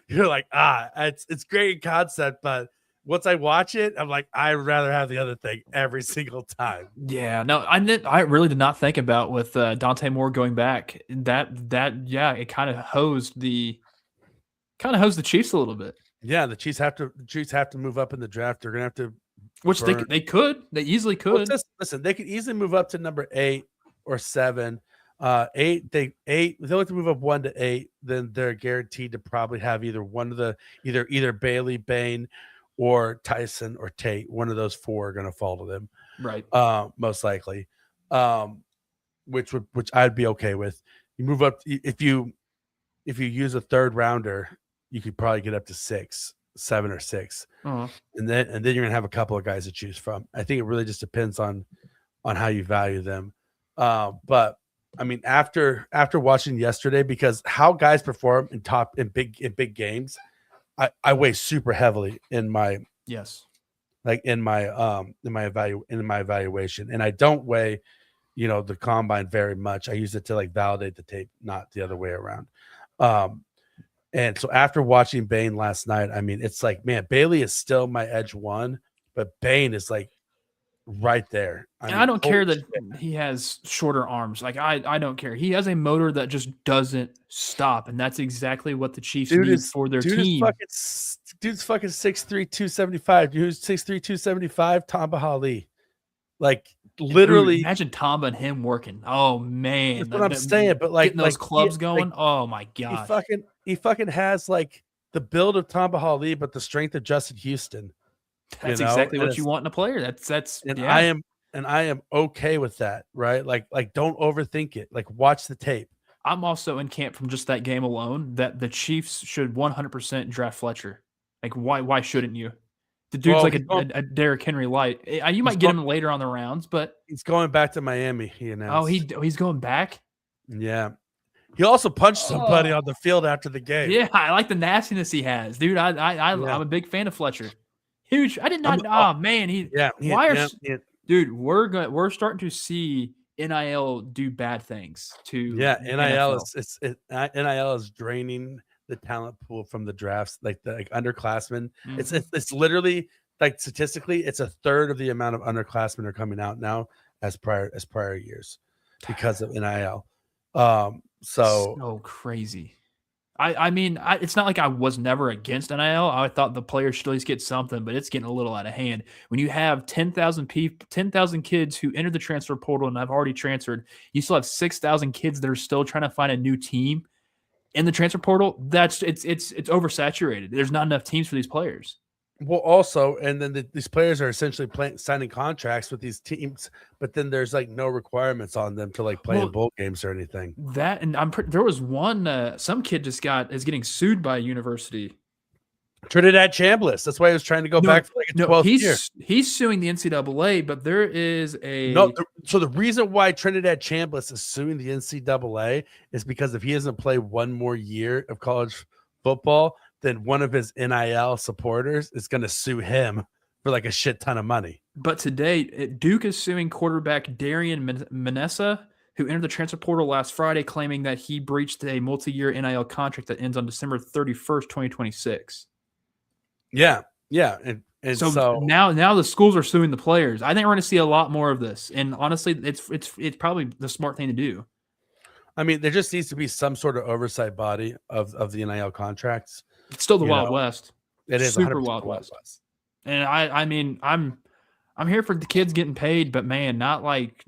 You're like, it's great in concept, but once I watch it, I'm like, I'd rather have the other thing every single time. Yeah, no, I really did not think about with Dante Moore going back. That it kind of hosed the Chiefs a little bit. Yeah, the Chiefs have to move up in the draft. They're gonna have to, which they easily could. Well, listen, they could easily move up to number 8 or 7. 8, they have to move up 1 to 8, then they're guaranteed to probably have either one of the either Bailey, Bain, or Tyson or Tate. One of those 4 are going to fall to them, right? Most likely, which I'd be okay with. You move up if you use a 3rd rounder, you could probably get up to 6, 7 or 6, and then you're gonna have a couple of guys to choose from. I think it really just depends on how you value them, but. I mean, after watching yesterday, because how guys perform in big games, I weigh super heavily in my evaluation, and I don't weigh, the combine very much. I use it to like validate the tape, not the other way around. And so after watching Bain last night, I mean, it's like, man, Bailey is still my edge 1, but Bain is like right there. I don't care that he has shorter arms. Like I don't care. He has a motor that just doesn't stop, and that's exactly what the Chiefs need for their team. Dude's fucking 6'3", 275. Dude's 6'3", 275. Tamba Hali, like literally. Dude, imagine Tamba and him working. Oh man, that's what I'm saying. But like getting those clubs going. Oh my god, he fucking has like the build of Tamba Hali, but the strength of Justin Houston. That's exactly what you want in a player. That's I am okay with that, right? Like don't overthink it. Like watch the tape. I'm also in camp from just that game alone that the Chiefs should 100% draft Fletcher. Like why shouldn't you? The dude's a Derrick Henry light. You might get him later on the rounds, but he's going back to Miami. He announced. Oh, he's going back. Yeah. He also punched somebody on the field after the game. Yeah, I like the nastiness he has, dude. I'm a big fan of Fletcher. Huge. I did not. Man, dude, we're starting to see NIL do bad things to. Yeah, NIL NIL is draining the talent pool from the drafts, like the underclassmen. Mm-hmm. It's literally like statistically, it's 1/3 of the amount of underclassmen are coming out now as prior years because of NIL. So crazy. I mean, it's not like I was never against NIL. I thought the players should at least get something, but it's getting a little out of hand. When you have 10,000 kids who entered the transfer portal and have already transferred, you still have 6,000 kids that are still trying to find a new team in the transfer portal. It's oversaturated. There's not enough teams for these players. Well, also, and then these players are essentially signing contracts with these teams, but then there's like no requirements on them to like play in bowl games or anything. That, and there was one, some kid is getting sued by a university. Trinidad Chambliss. That's why he was trying to go back for like a 12th year. He's suing the NCAA, but there is so the reason why Trinidad Chambliss is suing the NCAA is because if he doesn't play one more year of college football, then one of his NIL supporters is going to sue him for like a shit ton of money. But today, Duke is suing quarterback Darian Manessa, who entered the transfer portal last Friday, claiming that he breached a multi-year NIL contract that ends on December 31st, 2026. Yeah. And And So now the schools are suing the players. I think we're going to see a lot more of this. And honestly, it's probably the smart thing to do. I mean, there just needs to be some sort of oversight body of the NIL contracts. It's still the Wild West. It is super Wild West. And I mean, I'm here for the kids getting paid, but man, not like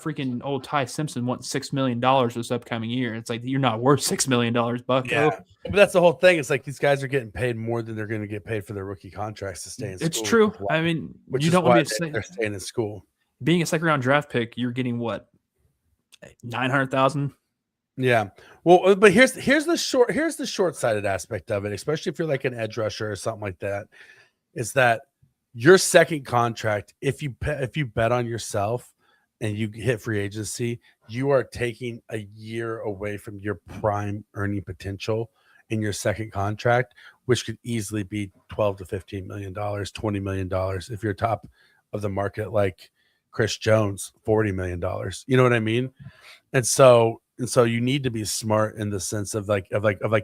freaking old Ty Simpson wanting $6 million this upcoming year. It's like you're not worth $6 million, Bucko. Yeah, but that's the whole thing. It's like these guys are getting paid more than they're going to get paid for their rookie contracts to stay in school. It's true. I mean, you don't want to be they're staying in school. Being a second round draft pick, you're getting what, 900,000. Yeah. Well, but here's the short-sighted aspect of it, especially if you're like an edge rusher or something like that, is that your second contract, if you bet on yourself and you hit free agency, you are taking a year away from your prime earning potential in your second contract, which could easily be $12 to $15 million, $20 million if you're top of the market like Chris Jones, $40 million. You know what I mean? And so you need to be smart in the sense of like,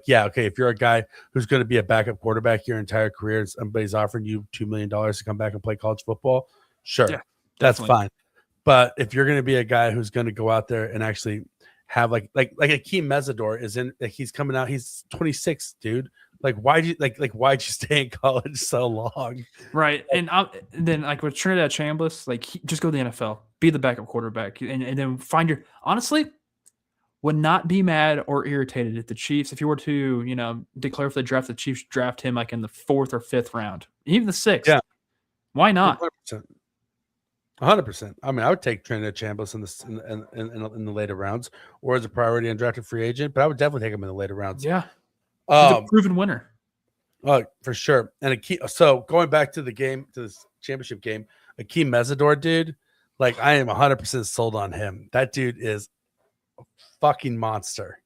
yeah, okay, if you're a guy who's going to be a backup quarterback your entire career and somebody's offering you $2 million to come back and play college football, sure, yeah, that's fine. But if you're going to be a guy who's going to go out there and actually have like Akeem Mesidor is in, like he's coming out, he's 26, dude. Like why'd you stay in college so long? Right. And then like with Trinidad Chambliss, like just go to the NFL, be the backup quarterback, and then find your, honestly, would not be mad or irritated if the Chiefs, if you were to, declare for the draft, the Chiefs draft him like in the 4th or 5th round, even the 6th. Yeah. Why not? 100%. I mean, I would take Trinidad Chambliss in the later rounds or as a priority undrafted free agent, but I would definitely take him in the later rounds. Yeah. He's a proven winner. Oh, for sure. And so going back to the game, to this championship game, Akeem Mesidor, dude, like I am 100% sold on him. That dude is a fucking monster.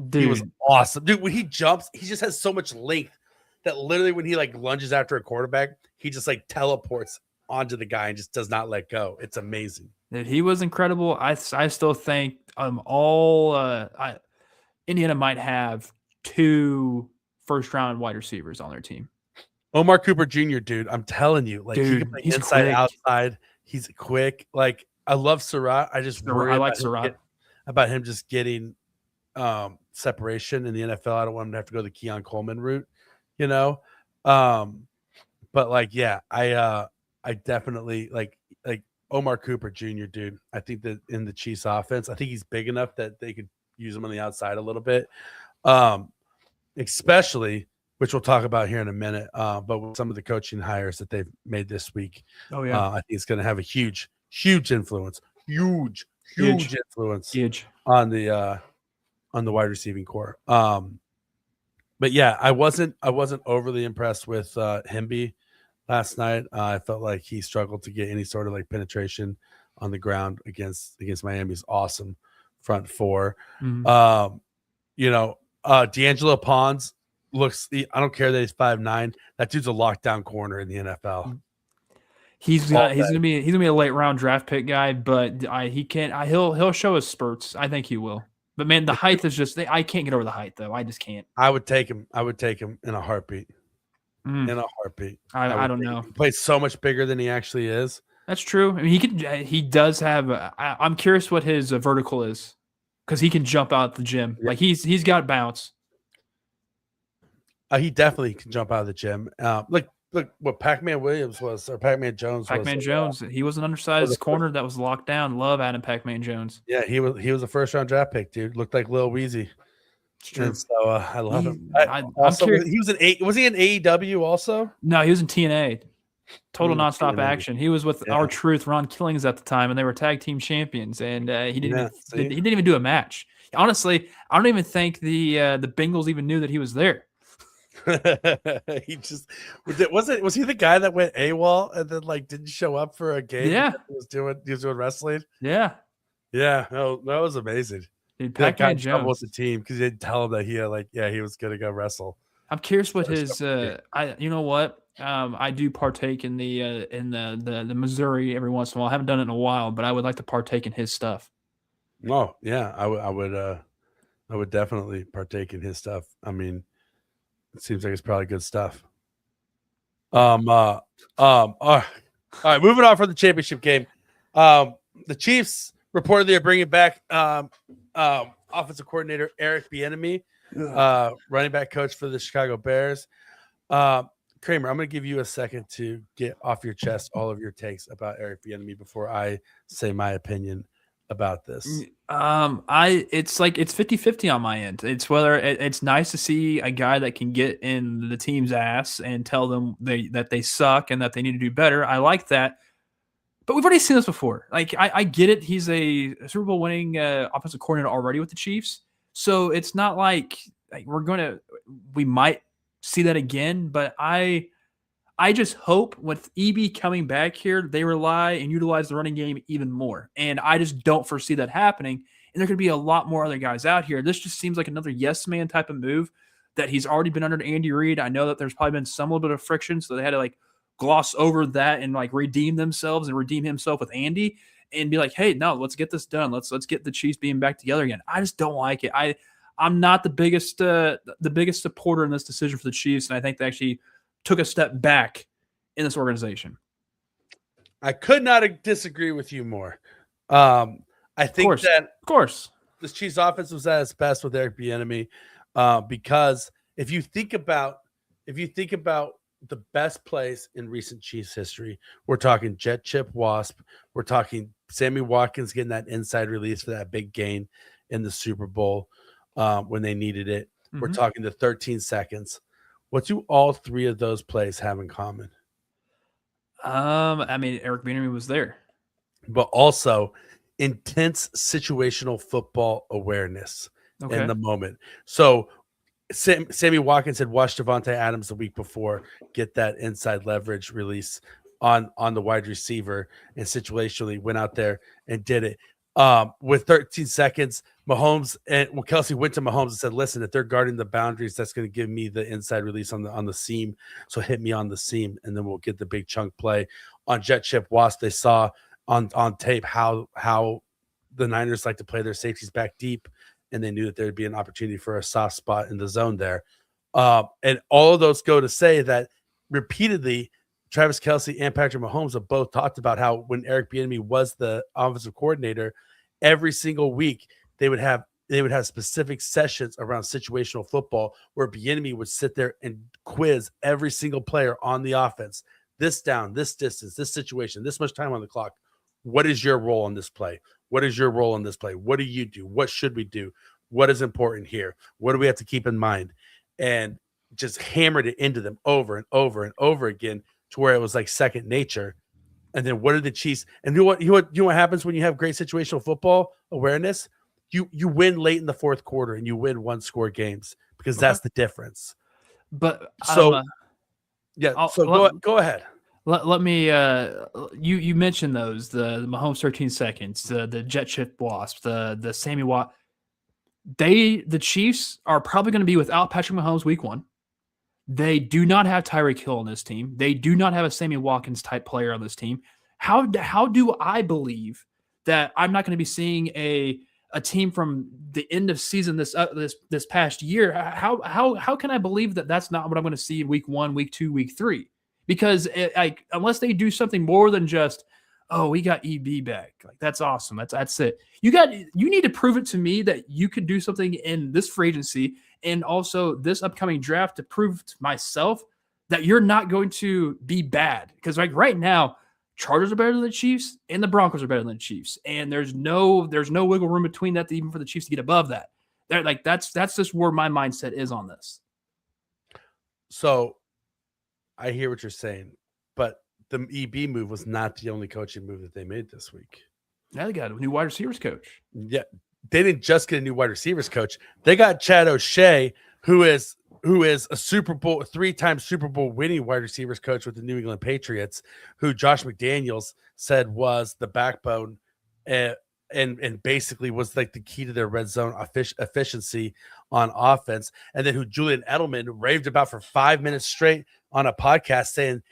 Dude. He was awesome. Dude, when he jumps, he just has so much length that literally when he like lunges after a quarterback, he just like teleports onto the guy and just does not let go. It's amazing. Dude, he was incredible. I still think Indiana might have 2 first-round wide receivers on their team. Omar Cooper Jr., dude, I'm telling you, like he can play inside, quick. Outside. He's quick. Like I love Surratt. I just worry about him just getting separation in the NFL. I don't want him to have to go the Keon Coleman route, But like, yeah, I definitely like Omar Cooper Jr., dude. I think that in the Chiefs offense, I think he's big enough that they could use him on the outside a little bit. Especially, which we'll talk about here in a minute, but with some of the coaching hires that they've made this week. Oh yeah. I think it's going to have a huge influence, huge influence on the wide receiving core. But yeah, I wasn't overly impressed with Hemby last night. I felt like he struggled to get any sort of like penetration on the ground against Miami's awesome front four. Mm-hmm. D'Angelo Pons looks, I don't care that he's 5'9". That dude's a lockdown corner in the NFL. He's gonna be a late round draft pick guy, but he'll show his spurts. I think he will. But man, the height is just, I can't get over the height though. I just can't. I would take him in a heartbeat. In a heartbeat. I don't know. He plays so much bigger than he actually is. That's true. I mean, he does have. I'm curious what his vertical is, because he can jump out the gym. Yeah. Like he's got bounce. He definitely can jump out of the gym. Look what Pac-Man Williams was, or Pac-Man Jones. Pac-Man Jones. He was an undersized corner that was locked down. Love Adam Pac-Man Jones. Yeah, he was a first round draft pick, dude. Looked like Lil Weezy. And so I love him. Also, he was was he in AEW also? No, he was in TNA. Total Nonstop Action. He was with Our Truth, Ron Killings at the time, and they were tag team champions. And he didn't even do a match. Honestly, I don't even think the Bengals even knew that he was there. He just was he the guy that went AWOL and then like didn't show up for a game? Yeah, he was doing wrestling. Yeah. No, that was amazing. Dude, Pac-Man Jones with the team because they didn't tell him that he was gonna go wrestle. I'm curious what his you know what? I do partake in the Missouri every once in a while. I haven't done it in a while, but I would like to partake in his stuff. Oh yeah, I would definitely partake in his stuff. I mean, it seems like it's probably good stuff. All right, moving on from the championship game. The Chiefs reportedly are bringing back offensive coordinator Eric Bieniemy, running back coach for the Chicago Bears. Kramer, I'm going to give you a second to get off your chest all of your takes about Eric Bieniemy before I say my opinion about this. It's like it's 50-50 on my end. It's whether it's nice to see a guy that can get in the team's ass and tell them that they suck and that they need to do better. I like that. But we've already seen this before. Like, I get it. He's a Super Bowl winning offensive coordinator already with the Chiefs. So it's not like we might see that again. But I just hope with EB coming back here, they rely and utilize the running game even more. And I just don't foresee that happening. And there could be a lot more other guys out here. This just seems like another yes man type of move that he's already been under Andy Reid. I know that there's probably been some little bit of friction, so they had to gloss over that and redeem themselves and redeem himself with Andy and be like, hey, no, let's get this done. Let's get the Chiefs being back together again. I just don't like it. I'm not the biggest supporter in this decision for the Chiefs, and I think they actually took a step back in this organization. I could not disagree with you more. I think of course the Chiefs offense was at its best with Eric Bieniemy because if you think about the best plays in recent Chiefs history, we're talking jet chip wasp. We're talking Sammy Watkins getting that inside release for that big gain in the Super Bowl when they needed it. Mm-hmm. We're talking the 13 seconds. What do all three of those plays have in common? Eric Bieniemy was there. But also intense situational football awareness in the moment. So Sammy Watkins had watched Devontae Adams the week before get that inside leverage release on the wide receiver and situationally went out there and did it. With 13 seconds, Kelsey went to Mahomes and said, listen, if they're guarding the boundaries, that's going to give me the inside release on the seam. So hit me on the seam, and then we'll get the big chunk play. On jet chip wasp, they saw on tape how the Niners like to play their safeties back deep, and they knew that there'd be an opportunity for a soft spot in the zone there. And all of those go to say that repeatedly, Travis Kelce and Patrick Mahomes have both talked about how when Eric Bieniemy was the offensive coordinator, every single week they would have specific sessions around situational football where Bieniemy would sit there and quiz every single player on the offense. This down, this distance, this situation, this much time on the clock. What is your role in this play? What is your role in this play? What do you do? What should we do? What is important here? What do we have to keep in mind? And just hammered it into them over and over and over again to where it was like second nature. And then what are the Chiefs? And you know what happens when you have great situational football awareness? You win late in the fourth quarter and you win 1-score games because that's the difference. But so go ahead. Let me you mentioned those, the Mahomes 13 seconds, the jet chip wasp, the Sammy Watt. The Chiefs are probably going to be without Patrick Mahomes week 1. They do not have Tyreek Hill on this team. They do not have a Sammy Watkins type player on this team. How do I believe that I'm not going to be seeing a team from the end of season this past year? How can I believe that that's not what I'm going to see in week 1, week 2, week 3? Because unless they do something more than just, oh, we got EB back, that's awesome. That's it. You need to prove it to me that you could do something in this free agency and also this upcoming draft to prove to myself that you're not going to be bad. Because right now, Chargers are better than the Chiefs and the Broncos are better than the Chiefs, and there's no wiggle room between that even for the Chiefs to get above that. That's just where my mindset is on this. So I hear what you're saying, but the EB move was not the only coaching move that they made this week. Now they got a new wide receivers coach. Yeah, they didn't just get a new wide receivers coach. They got Chad O'Shea, who is a 3-time Super Bowl winning wide receivers coach with the New England Patriots, who Josh McDaniels said was the backbone and basically was like the key to their red zone efficiency on offense. And then who Julian Edelman raved about for 5 minutes straight on a podcast, saying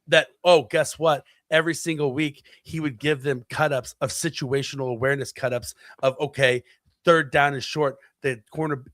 that, oh, guess what? Every single week he would give them cut-ups of situational awareness cut-ups of, okay, third down and short. the corner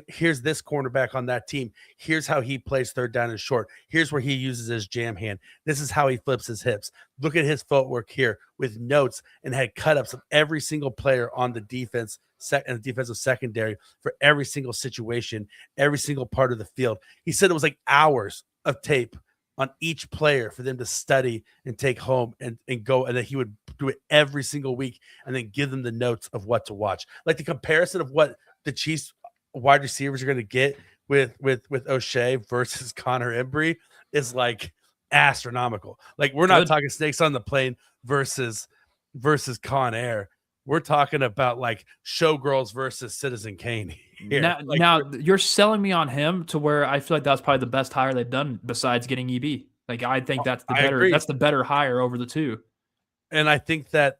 here's this cornerback on that team. Here's how he plays third down and short. Here's where he uses his jam hand. This is how he flips his hips. Look at his footwork here with notes, and had cut-ups of every single player on the defense and the defensive secondary for every single situation, every single part of the field. He said it was like hours of tape on each player for them to study and take home and go, and then he would do it every single week and then give them the notes of what to watch. Like the comparison of what the Chiefs wide receivers are going to get with O'Shea versus Connor Embry is like astronomical. Like we're not talking snakes on the plane versus Con Air. We're talking about like Showgirls versus Citizen Kane. Now you're selling me on him to where I feel like that's probably the best hire they've done besides getting EB. Like I think that's the better hire over the two. And I think that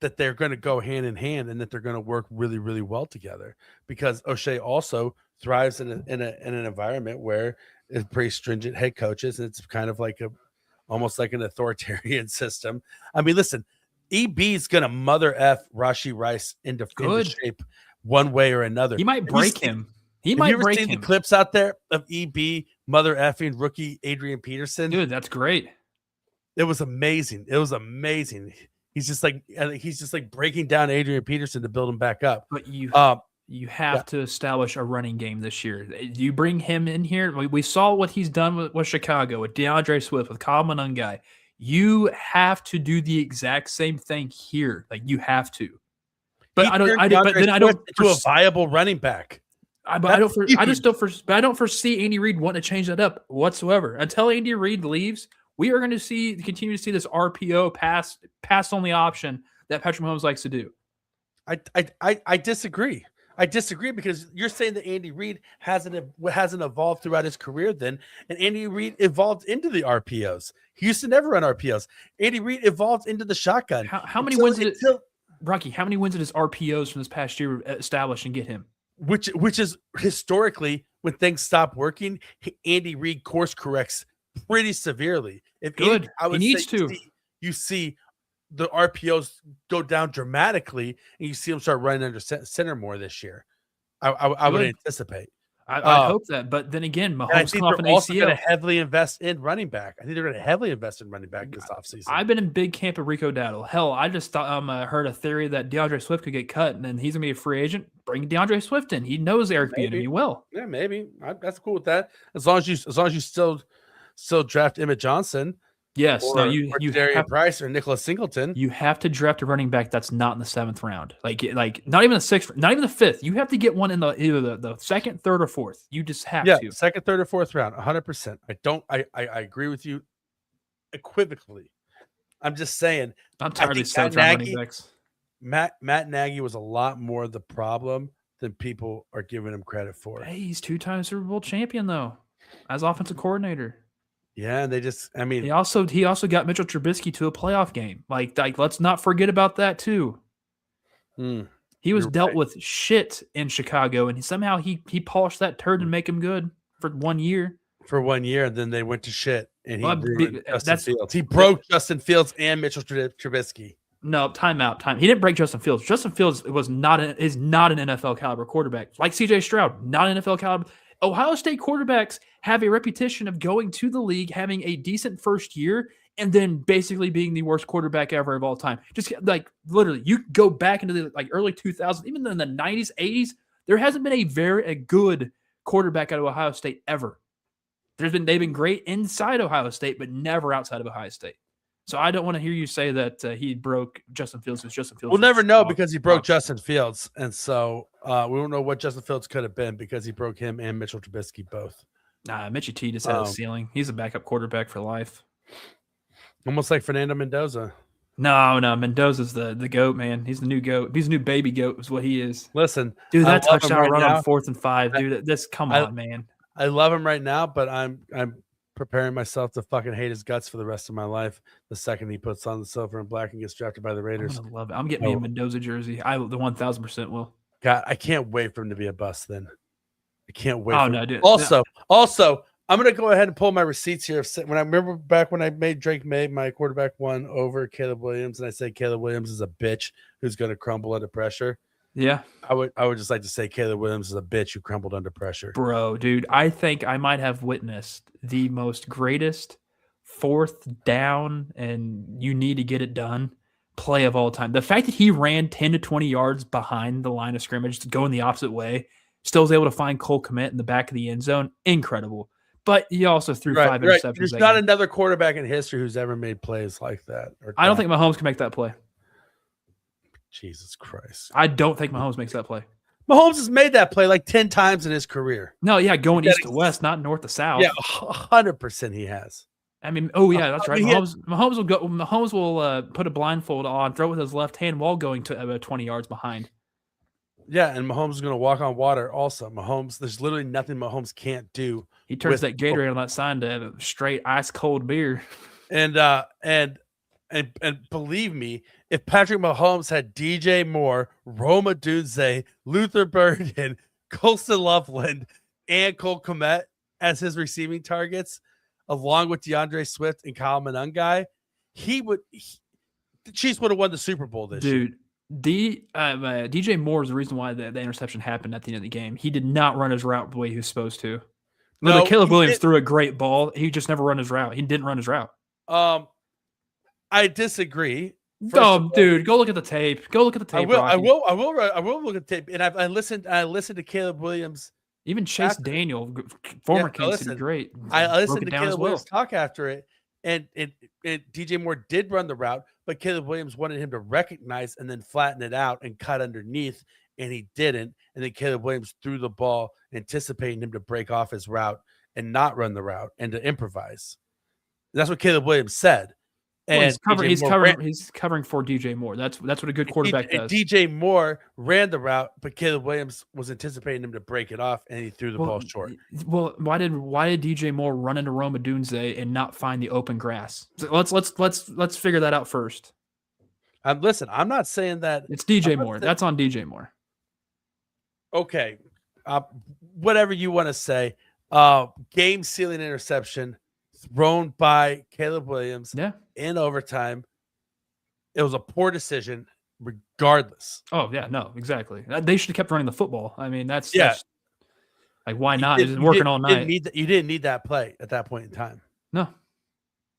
they're going to go hand in hand, and that they're going to work really, really well together, because O'Shea also thrives in an environment where it's pretty stringent head coaches, and it's kind of like almost like an authoritarian system. I mean, listen, EB is going to mother F Rashee Rice into shape one way or another. He might break him. Have you ever seen the clips out there of EB mother effing rookie Adrian Peterson? Dude, that's great. It was amazing. He's just like breaking down Adrian Peterson to build him back up. But you have to establish a running game this year. You bring him in here. We saw what he's done with Chicago, with DeAndre Swift, with Kyle Monangai. You have to do the exact same thing here. Like you have to. But I don't to a viable running back. I don't foresee Andy Reid wanting to change that up whatsoever. Until Andy Reid leaves, we are going to continue to see this RPO pass only option that Patrick Mahomes likes to do. I disagree. I disagree, because you're saying that Andy Reid hasn't evolved throughout his career then, and Andy Reid evolved into the RPOs. He used to never run RPOs. Andy Reid evolved into the shotgun. How many wins did Rocky? How many wins did his RPOs from this past year establish and get him? Which is historically, when things stop working, Andy Reid course corrects pretty severely. You see the RPOs go down dramatically, and you see them start running under center more this year. I would anticipate. I hope that, but then again, Mahomes they're also going to heavily invest in running back. I think they're going to heavily invest in running back this offseason. I've been in big camp of Rico Dowdle. Hell, I just thought heard a theory that DeAndre Swift could get cut, and then he's going to be a free agent. Bring DeAndre Swift in. He knows Eric Bieniemy well. Yeah, maybe. That's cool with that. As long as you still draft Emmett Johnson. Yes, or Darian Price or Nicholas Singleton. You have to draft a running back that's not in the 7th round. Like not even the 6th, not even the 5th. You have to get one in either the 2nd, 3rd, or 4th. You just have to. 2nd, 3rd, or 4th round, 100%. I agree with you equivocally. I'm just saying. I'm tired of these 7th round running backs. Matt Nagy was a lot more the problem than people are giving him credit for. Hey, he's 2-time Super Bowl champion though, as offensive coordinator. Yeah, and he also got Mitchell Trubisky to a playoff game. Like let's not forget about that too. He was dealt with shit in Chicago, and somehow he polished that turd and make him good for 1 year. And then they went to shit, and Justin Fields. He broke Justin Fields and Mitchell Trubisky. No, timeout. He didn't break Justin Fields. Justin Fields is not an NFL caliber quarterback. Like CJ Stroud, not an NFL caliber. Ohio State quarterbacks have a reputation of going to the league, having a decent first year, and then basically being the worst quarterback ever of all time. Just like literally, you go back into the early 2000s, even in the 90s, 80s, there hasn't been a good quarterback out of Ohio State ever. They've been great inside Ohio State, but never outside of Ohio State. So I don't want to hear you say that he broke Justin Fields because Justin Fields. We'll never know because he broke Justin Fields, and so we don't know what Justin Fields could have been because he broke him and Mitchell Trubisky both. Nah, Mitchie T just had a ceiling. He's a backup quarterback for life. Almost like Fernando Mendoza. No, Mendoza's the GOAT, man. He's the new GOAT. He's the new baby GOAT is what he is. Listen, dude, that touchdown run on 4th and 5, dude. Come on, man. I love him right now, but I'm preparing myself to fucking hate his guts for the rest of my life the second he puts on the silver and black and gets drafted by the Raiders. I love it. I'm getting me a Mendoza jersey. I the 1,000% will. God, I can't wait for him to be a bust then. I can't wait. Oh, no, dude. Also, I'm going to go ahead and pull my receipts here. When I remember back when I made Drake May my quarterback one over Caleb Williams, and I said Caleb Williams is a bitch who's going to crumble under pressure. Yeah. I would just like to say Caleb Williams is a bitch who crumbled under pressure. Bro, dude, I think I might have witnessed the most greatest fourth down and you need to get it done play of all time. The fact that he ran 10 to 20 yards behind the line of scrimmage, going the opposite way, still was able to find Cole Kmet in the back of the end zone. Incredible. But he also threw 5 interceptions. Right. There's not another quarterback in history who's ever made plays like that. I don't think Mahomes can make that play. Jesus Christ. I don't think Mahomes makes that play. Mahomes has made that play like 10 times in his career. No, yeah, going east to west, not north to south. Yeah, 100% he has. I mean, oh yeah, that's right. Mahomes will go. Mahomes will put a blindfold on, throw with his left hand while going to 20 yards behind. Yeah, and Mahomes is going to walk on water. Also, Mahomes, there's literally nothing Mahomes can't do. He turns that Gatorade on that sign to straight ice cold beer. And believe me, if Patrick Mahomes had DJ Moore, Rome Odunze, Luther Burden, Colston Loveland, and Cole Kmet as his receiving targets, along with DeAndre Swift and Kyle Monangai, the Chiefs would have won the Super Bowl this year. Dude, DJ Moore is the reason why the interception happened at the end of the game. He did not run his route the way he was supposed to. No, Caleb Williams threw a great ball. He just never run his route. He didn't run his route. I disagree. Dude, go look at the tape. Go look at the tape. I will look at the tape. And I listened to Caleb Williams. Even Chase Daniel, former Case, did great. I listened to Caleb Williams talk after it, and DJ Moore did run the route, but Caleb Williams wanted him to recognize and then flatten it out and cut underneath, and he didn't. And then Caleb Williams threw the ball, anticipating him to break off his route and not run the route and to improvise. That's what Caleb Williams said. And he's covering for DJ Moore. That's what a good quarterback does. DJ Moore ran the route, but Caleb Williams was anticipating him to break it off, and he threw the ball short. Well, why did DJ Moore run into Rome Odunze and not find the open grass? So let's figure that out first. Listen, I'm not saying that it's DJ Moore. That's on DJ Moore. Okay, whatever you want to say. Game sealing interception thrown by Caleb Williams. Yeah. In overtime. It was a poor decision regardless. Oh, yeah, no, exactly. They should have kept running the football. I mean, that's like, why not? It's working all night. You didn't need that play at that point in time. No.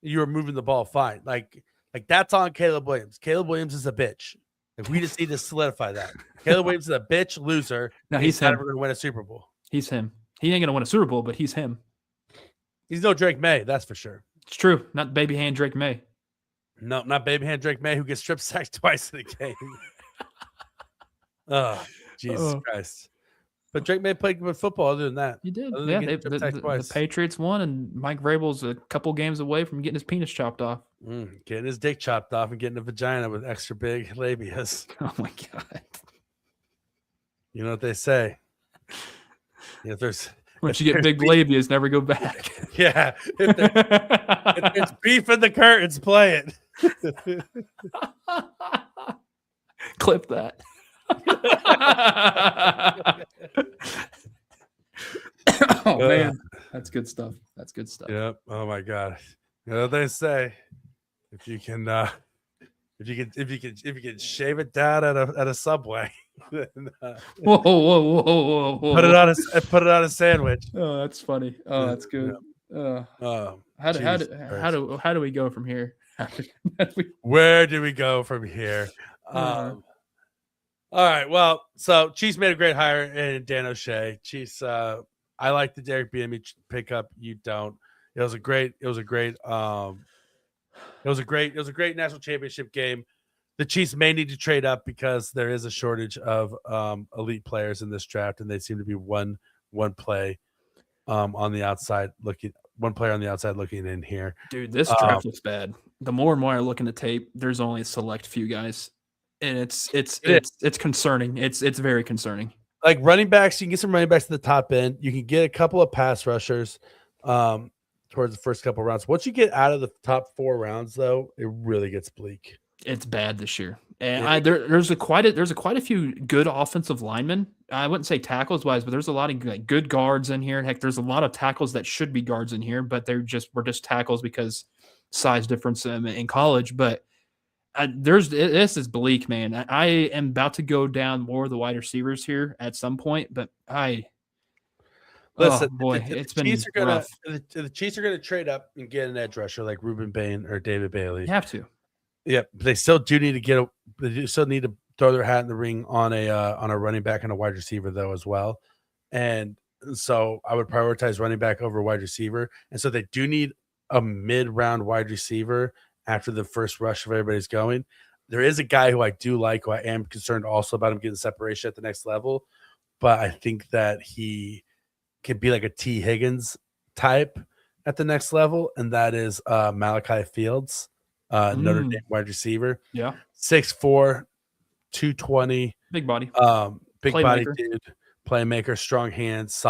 You were moving the ball fine. Like that's on Caleb Williams. Caleb Williams is a bitch. Like, we just need to solidify that. Caleb Williams is a bitch loser. No, he's never going to win a Super Bowl. He's him. He ain't going to win a Super Bowl, but he's him. He's no Drake May, that's for sure. It's true. Not baby hand Drake May. No, not baby hand Drake May, who gets strip sacked twice in a game. Oh, Jesus Christ. But Drake May played good football other than that. He did. Yeah, the Patriots won, and Mike Vrabel's a couple games away from getting his penis chopped off. Getting his dick chopped off and getting a vagina with extra big labias. Oh, my God. You know what they say. Once you get big labias, never go back. Yeah. If there's beef in the curtains, play it. Clip that. Oh, man. That's good stuff. Yep. Oh, my God. You know what they say. If you can shave it down at a Subway. Then, whoa. Put it on a sandwich. Oh, that's funny. Oh, that's good. How do we go from here? Where do we go from here? All right. Well, so Chiefs made a great hire in Dan O'Shea. Chiefs. I like the Eric Bieniemy pickup. You don't. It was a great national championship game. The Chiefs may need to trade up because there is a shortage of elite players in this draft, and they seem to be one player on the outside looking in here. Dude, this draft looks bad. The more and more I look in the tape, there's only a select few guys, and it's concerning. It's very concerning. Like running backs, you can get some running backs at the top end. You can get a couple of pass rushers towards the first couple of rounds. Once you get out of the top 4 rounds, though, it really gets bleak. It's bad this year, and there's quite a few good offensive linemen. I wouldn't say tackles wise, but there's a lot of good guards in here. Heck, there's a lot of tackles that should be guards in here, but we're just tackles because size difference in college. But This is bleak, man. I am about to go down more of the wide receivers here at some point, but Listen, oh boy, if it's been the rough. if the Chiefs are gonna trade up and get an edge rusher like Ruben Bain or David Bailey. You have to. Yeah, but they still do need to throw their hat in the ring on a running back and a wide receiver though as well. And so I would prioritize running back over wide receiver. And so they do need a mid-round wide receiver after the first rush of everybody's going. There is a guy who I do like, who I am concerned also about him getting separation at the next level, but I think that he can be like a T. Higgins type at the next level, and that is Malachi Fields, Notre Dame wide receiver. Yeah. 6'4", 220. Big body. Big body dude. Playmaker, strong hands,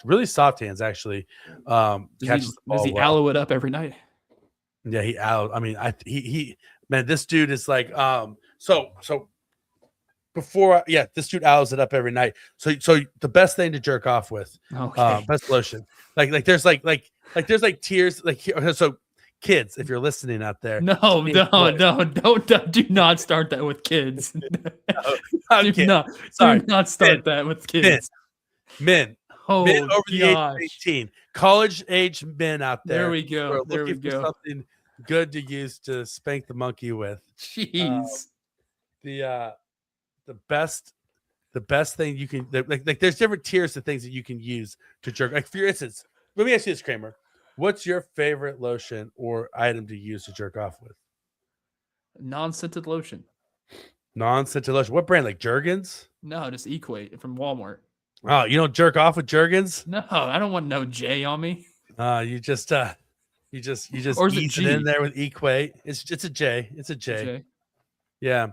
really soft hands, actually. Catches the ball. Does he aloe it up every night? Yeah, he aloe. I mean, man, this dude is like, so this dude aloes it up every night. So the best thing to jerk off with, best lotion. Like there's like tears, like so. Kids, if you're listening out there, do not start that with kids. Do not start that with kids. Men over the age of 18, college age men out there. There we go. For something good to use to spank the monkey with. Jeez. The best thing you can like there's different tiers of things that you can use to jerk. Like for instance, let me ask you this, Kramer. What's your favorite lotion or item to use to jerk off with? Non-scented lotion. Non-scented lotion. What brand? Like Jergens? No, just Equate from Walmart. Oh, you don't jerk off with Jergens? No, I don't want no J on me. You just ease it in there with Equate. It's a J. It's a J. Yeah.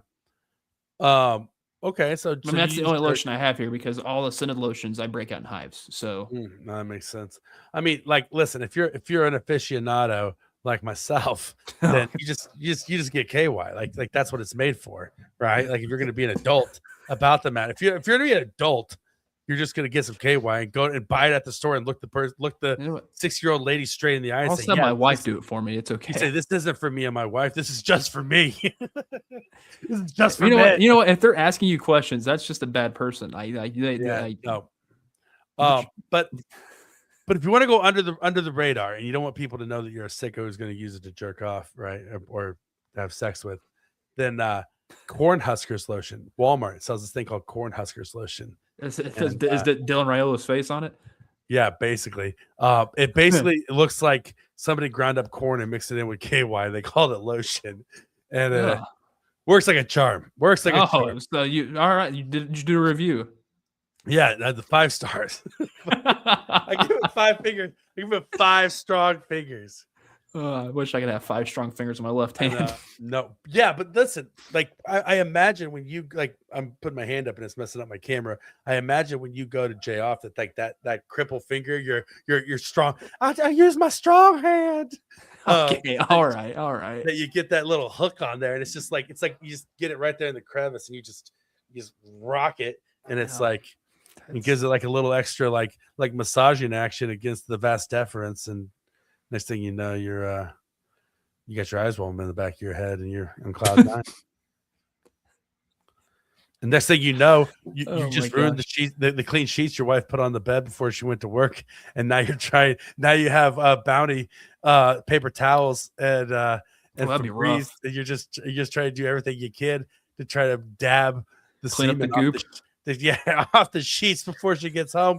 Okay, so that's the only lotion I have here because all the scented lotions I break out in hives. So no, that makes sense. I mean, like, listen, if you're an aficionado like myself, then you just get KY. Like that's what it's made for, right? Like if you're gonna be an adult about the matter, if you're gonna be an adult, you're just gonna get some KY and go and buy it at the store and look the 6-year-old lady straight in the eye. I'll let my wife do it for me. It's okay. You say this isn't for me and my wife. This is just for me. This is just for me. What? You know what? If they're asking you questions, that's just a bad person. No. But if you want to go under the radar and you don't want people to know that you're a sicko who's going to use it to jerk off, right, or have sex with, then Cornhuskers lotion. Walmart sells this thing called Cornhuskers lotion. Is it Dylan Raiola's face on it? Yeah, basically. It looks like somebody ground up corn and mixed it in with KY. They called it lotion, and works like a charm. Charm. So all right? Did you do a review? Yeah, the 5 stars. I give it 5 fingers. I give it 5 strong fingers. I wish I could have 5 strong fingers on my left hand. No, yeah, but listen, like I imagine when you I'm putting my hand up and it's messing up my camera. I imagine when you go to Jay off that like that cripple finger, you're strong. I use my strong hand. Okay, all right. That you get that little hook on there, and it's like you just get it right there in the crevice, and you just rock it, and it's it gives it like a little extra like massaging action against the vas deferens, and next thing you know, you got your eyes rolling in the back of your head, and you're on cloud 9. And next thing you know, you just ruined the sheet, the clean sheets your wife put on the bed before she went to work, and now you have Bounty paper towels and that'd be rough. And you're just trying to do everything you can to try to dab the clean up the goop. Off the sheets before she gets home.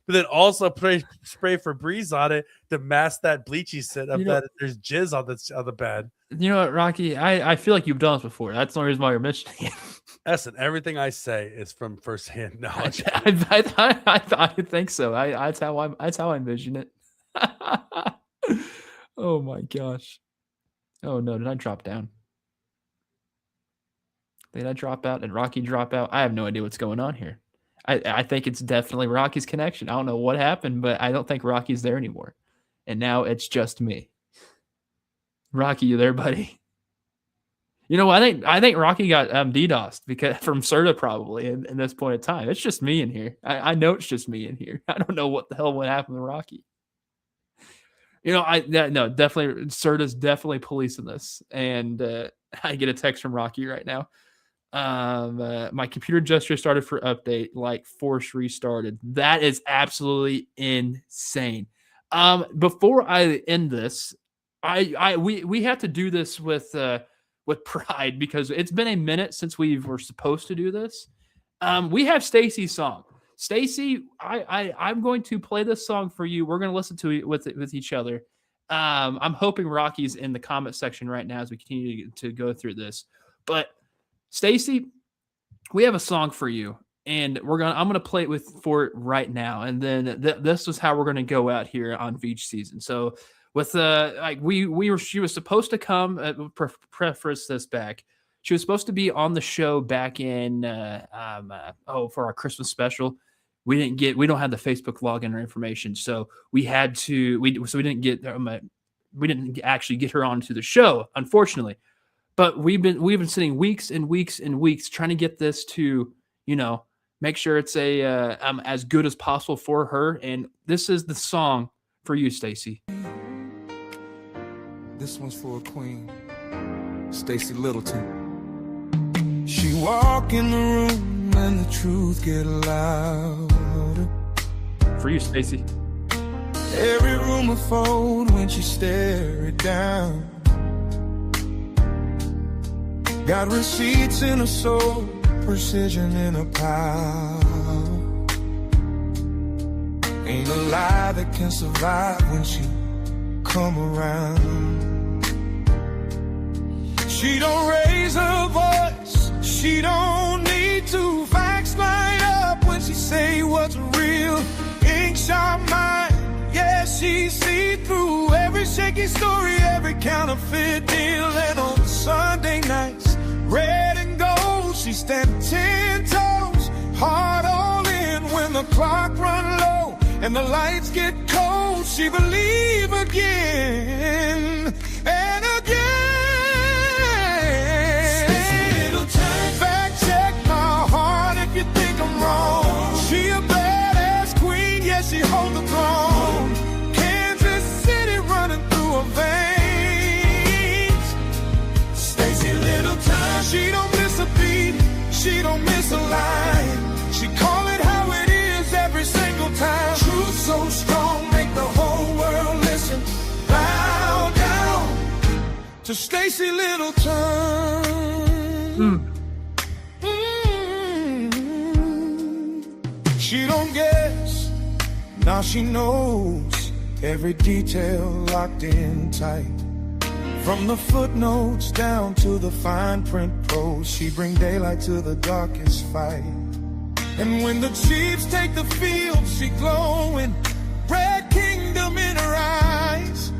But then also spray Febreze on it to mask that bleachy scent of that there's jizz on the bed. You know what, Rocky? I feel like you've done this before. That's the only reason why you're mentioning it. Listen, everything I say is from firsthand knowledge. I think so. That's how I envision it. Oh my gosh. Oh no, did I drop down? Did I drop out? Did Rocky drop out? I have no idea what's going on here. I think it's definitely Rocky's connection. I don't know what happened, but I don't think Rocky's there anymore. And now it's just me. Rocky, you there, buddy? You know, I think Rocky got DDoSed because from Serta probably in this point in time. It's just me in here. I know it's just me in here. I don't know what the hell would happen to Rocky. You know, definitely Serta's definitely policing this, and I get a text from Rocky right now. My computer just restarted for update, like force restarted. That is absolutely insane. Before I end this, we have to do this with pride because it's been a minute since we were supposed to do this. We have Stacy's song. Stacy, I'm going to play this song for you. We're going to listen to it with each other. I'm hoping Rocky's in the comment section right now as we continue to go through this. But Stacy, we have a song for you, and I'm gonna play it for it right now, and then this is how we're gonna go out here on Veach season. So with she was supposed to come. Preface this back. She was supposed to be on the show back in for our Christmas special. We don't have the Facebook login or information, so we didn't actually get her onto the show, unfortunately. But we've been sitting weeks and weeks and weeks trying to get this to, make sure it's as good as possible for her. And this is the song for you, Stacy. This one's for a queen, Stacy Littleton. She walk in the room and the truth get louder. For you, Stacy. Every room fold when she stare it down. Got receipts in her soul, precision in her power. Ain't a lie that can survive when she come around. She don't raise her voice, she don't need to. Facts line up when she say what's real. Ink sharp mind, yeah, she see through every shaky story, every counterfeit deal. And on Sunday nights, red and gold, she stand 10 toes, heart all in. When the clock run low and the lights get cold, she believe again and again. Fact check my heart if you think I'm wrong. She a badass queen, yeah, she hold the throne. Kansas City running through her veins. Stacy Littleton, she don't miss a beat, she don't miss a line. She call it how it is every single time. Truth so strong, make the whole world listen. Bow down to Stacy Littleton. She don't guess, now she knows every detail locked in tight. From the footnotes down to the fine print prose, she bring daylight to the darkest fight. And when the Chiefs take the field, she glowing, red kingdom in her eyes.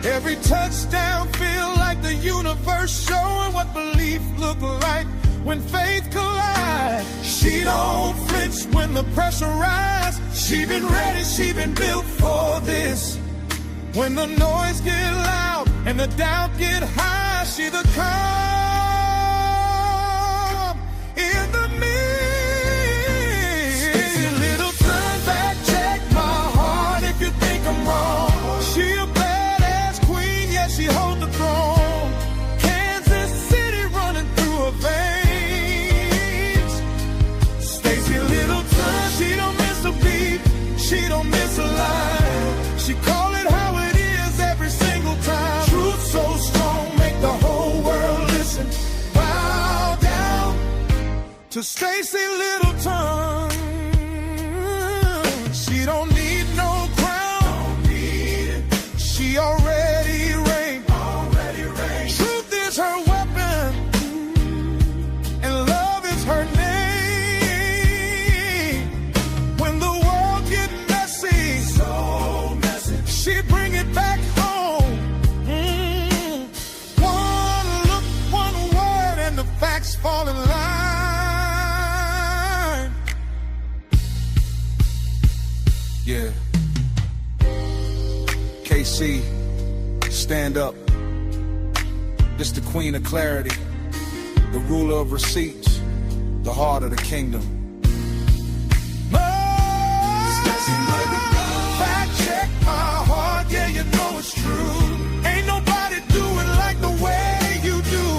Every touchdown feel like the universe showing what belief look like when faith collide. She don't flinch when the pressure rise. She been ready, she been built for this. When the noise get loud and the doubt get high, she the calm in the midst. Stacy Littleton, fact check my heart if you think I'm wrong. She a badass queen, yeah, she hold the throne. Kansas City running through her veins. Stacy Littleton, she don't miss a beat, she don't miss a line. She call it how it is every single time. Truth so strong, make the whole world listen. Bow down to Stacy Littleton. She don't need no crown, don't need it. She already reigned. Truth is her weapon, and love is her name. When the world get messy, so messy, she bring it back home. One look, one word, and the facts fall in line. Yeah. KC, stand up. This the queen of clarity, the ruler of receipts, the heart of the kingdom. Fact check my heart, yeah, you know it's true. Ain't nobody do it like the way you do.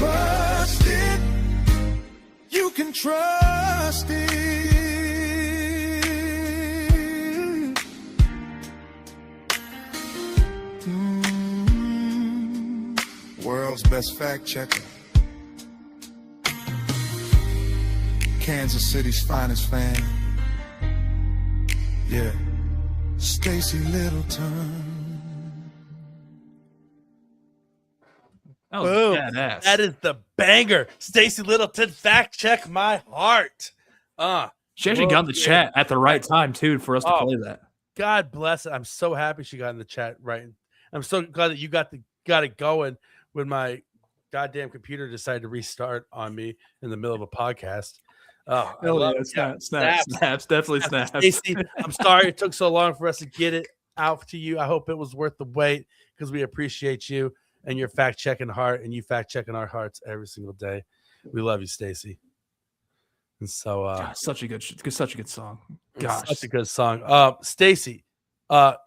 trust it. You can trust it. World's best fact checker. Kansas City's finest fan. Yeah. Stacy Littleton. That was Boom. badass. That is the banger. Stacy Littleton, fact check my heart. She actually got in the chat at the right time too for us to play that. God bless it. I'm so happy she got in the chat right. I'm so glad that you got it going when my goddamn computer decided to restart on me in the middle of a podcast. Oh, I love it. Snaps, definitely snaps. Stacey, I'm sorry it took so long for us to get it out to you. I hope it was worth the wait because we appreciate you and your fact checking heart, and you fact checking our hearts every single day. We love you, Stacey. And so, God, such a good song. Gosh, such a good song. Stacey,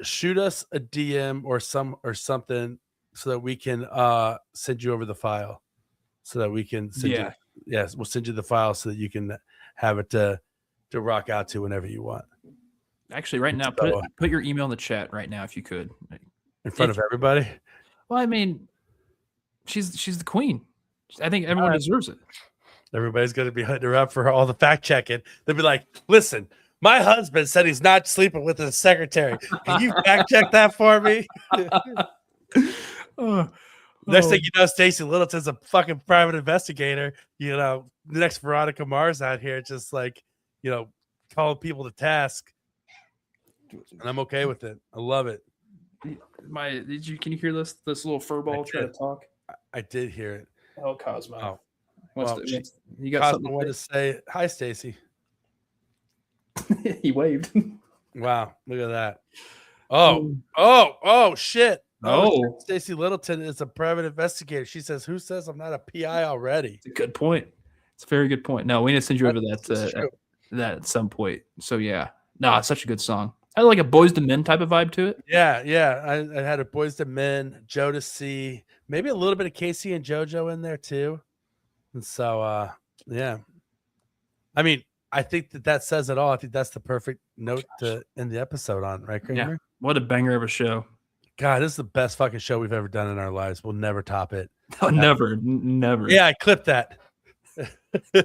shoot us a DM or something so that we can send you over the file, so that we can send you. Yes, we'll send you the file so that you can have it to rock out to whenever you want. Actually, right now, put your email in the chat right now if you could. In front of everybody? Well, I mean, she's the queen. I think everyone deserves it. Everybody's going to be hunting her up for all the fact checking. They'll be like, listen, my husband said he's not sleeping with his secretary. Can you fact check that for me? Next thing you know, Stacy Littleton's a fucking private investigator. You know, the next Veronica Mars out here, just like, you know, calling people to task. And I'm okay with it. I love it. Can you hear this little furball try to talk? I did hear it. Oh, Cosmo. Oh. You got something to say? Hi, Stacy. He waved. Wow, look at that. Oh, shit. Oh, Stacy Littleton is a private investigator. She says, "Who says I'm not a PI already?" It's a good point. It's a very good point. No, we need to send you over that at some point. So yeah, no, it's such a good song. I had like a Boys to Men type of vibe to it. Yeah. I had a Boys to Men, Jodeci, maybe a little bit of Casey and JoJo in there too. And so, yeah. I mean, I think that says it all. I think that's the perfect note to end the episode on, right, Kramer? Yeah. What a banger of a show. God, this is the best fucking show we've ever done in our lives. We'll never top it. Oh, never. Yeah, I clipped that. All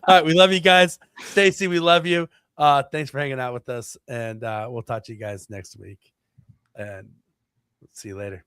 right, we love you guys. Stacy, we love you. Thanks for hanging out with us, and we'll talk to you guys next week. And see you later.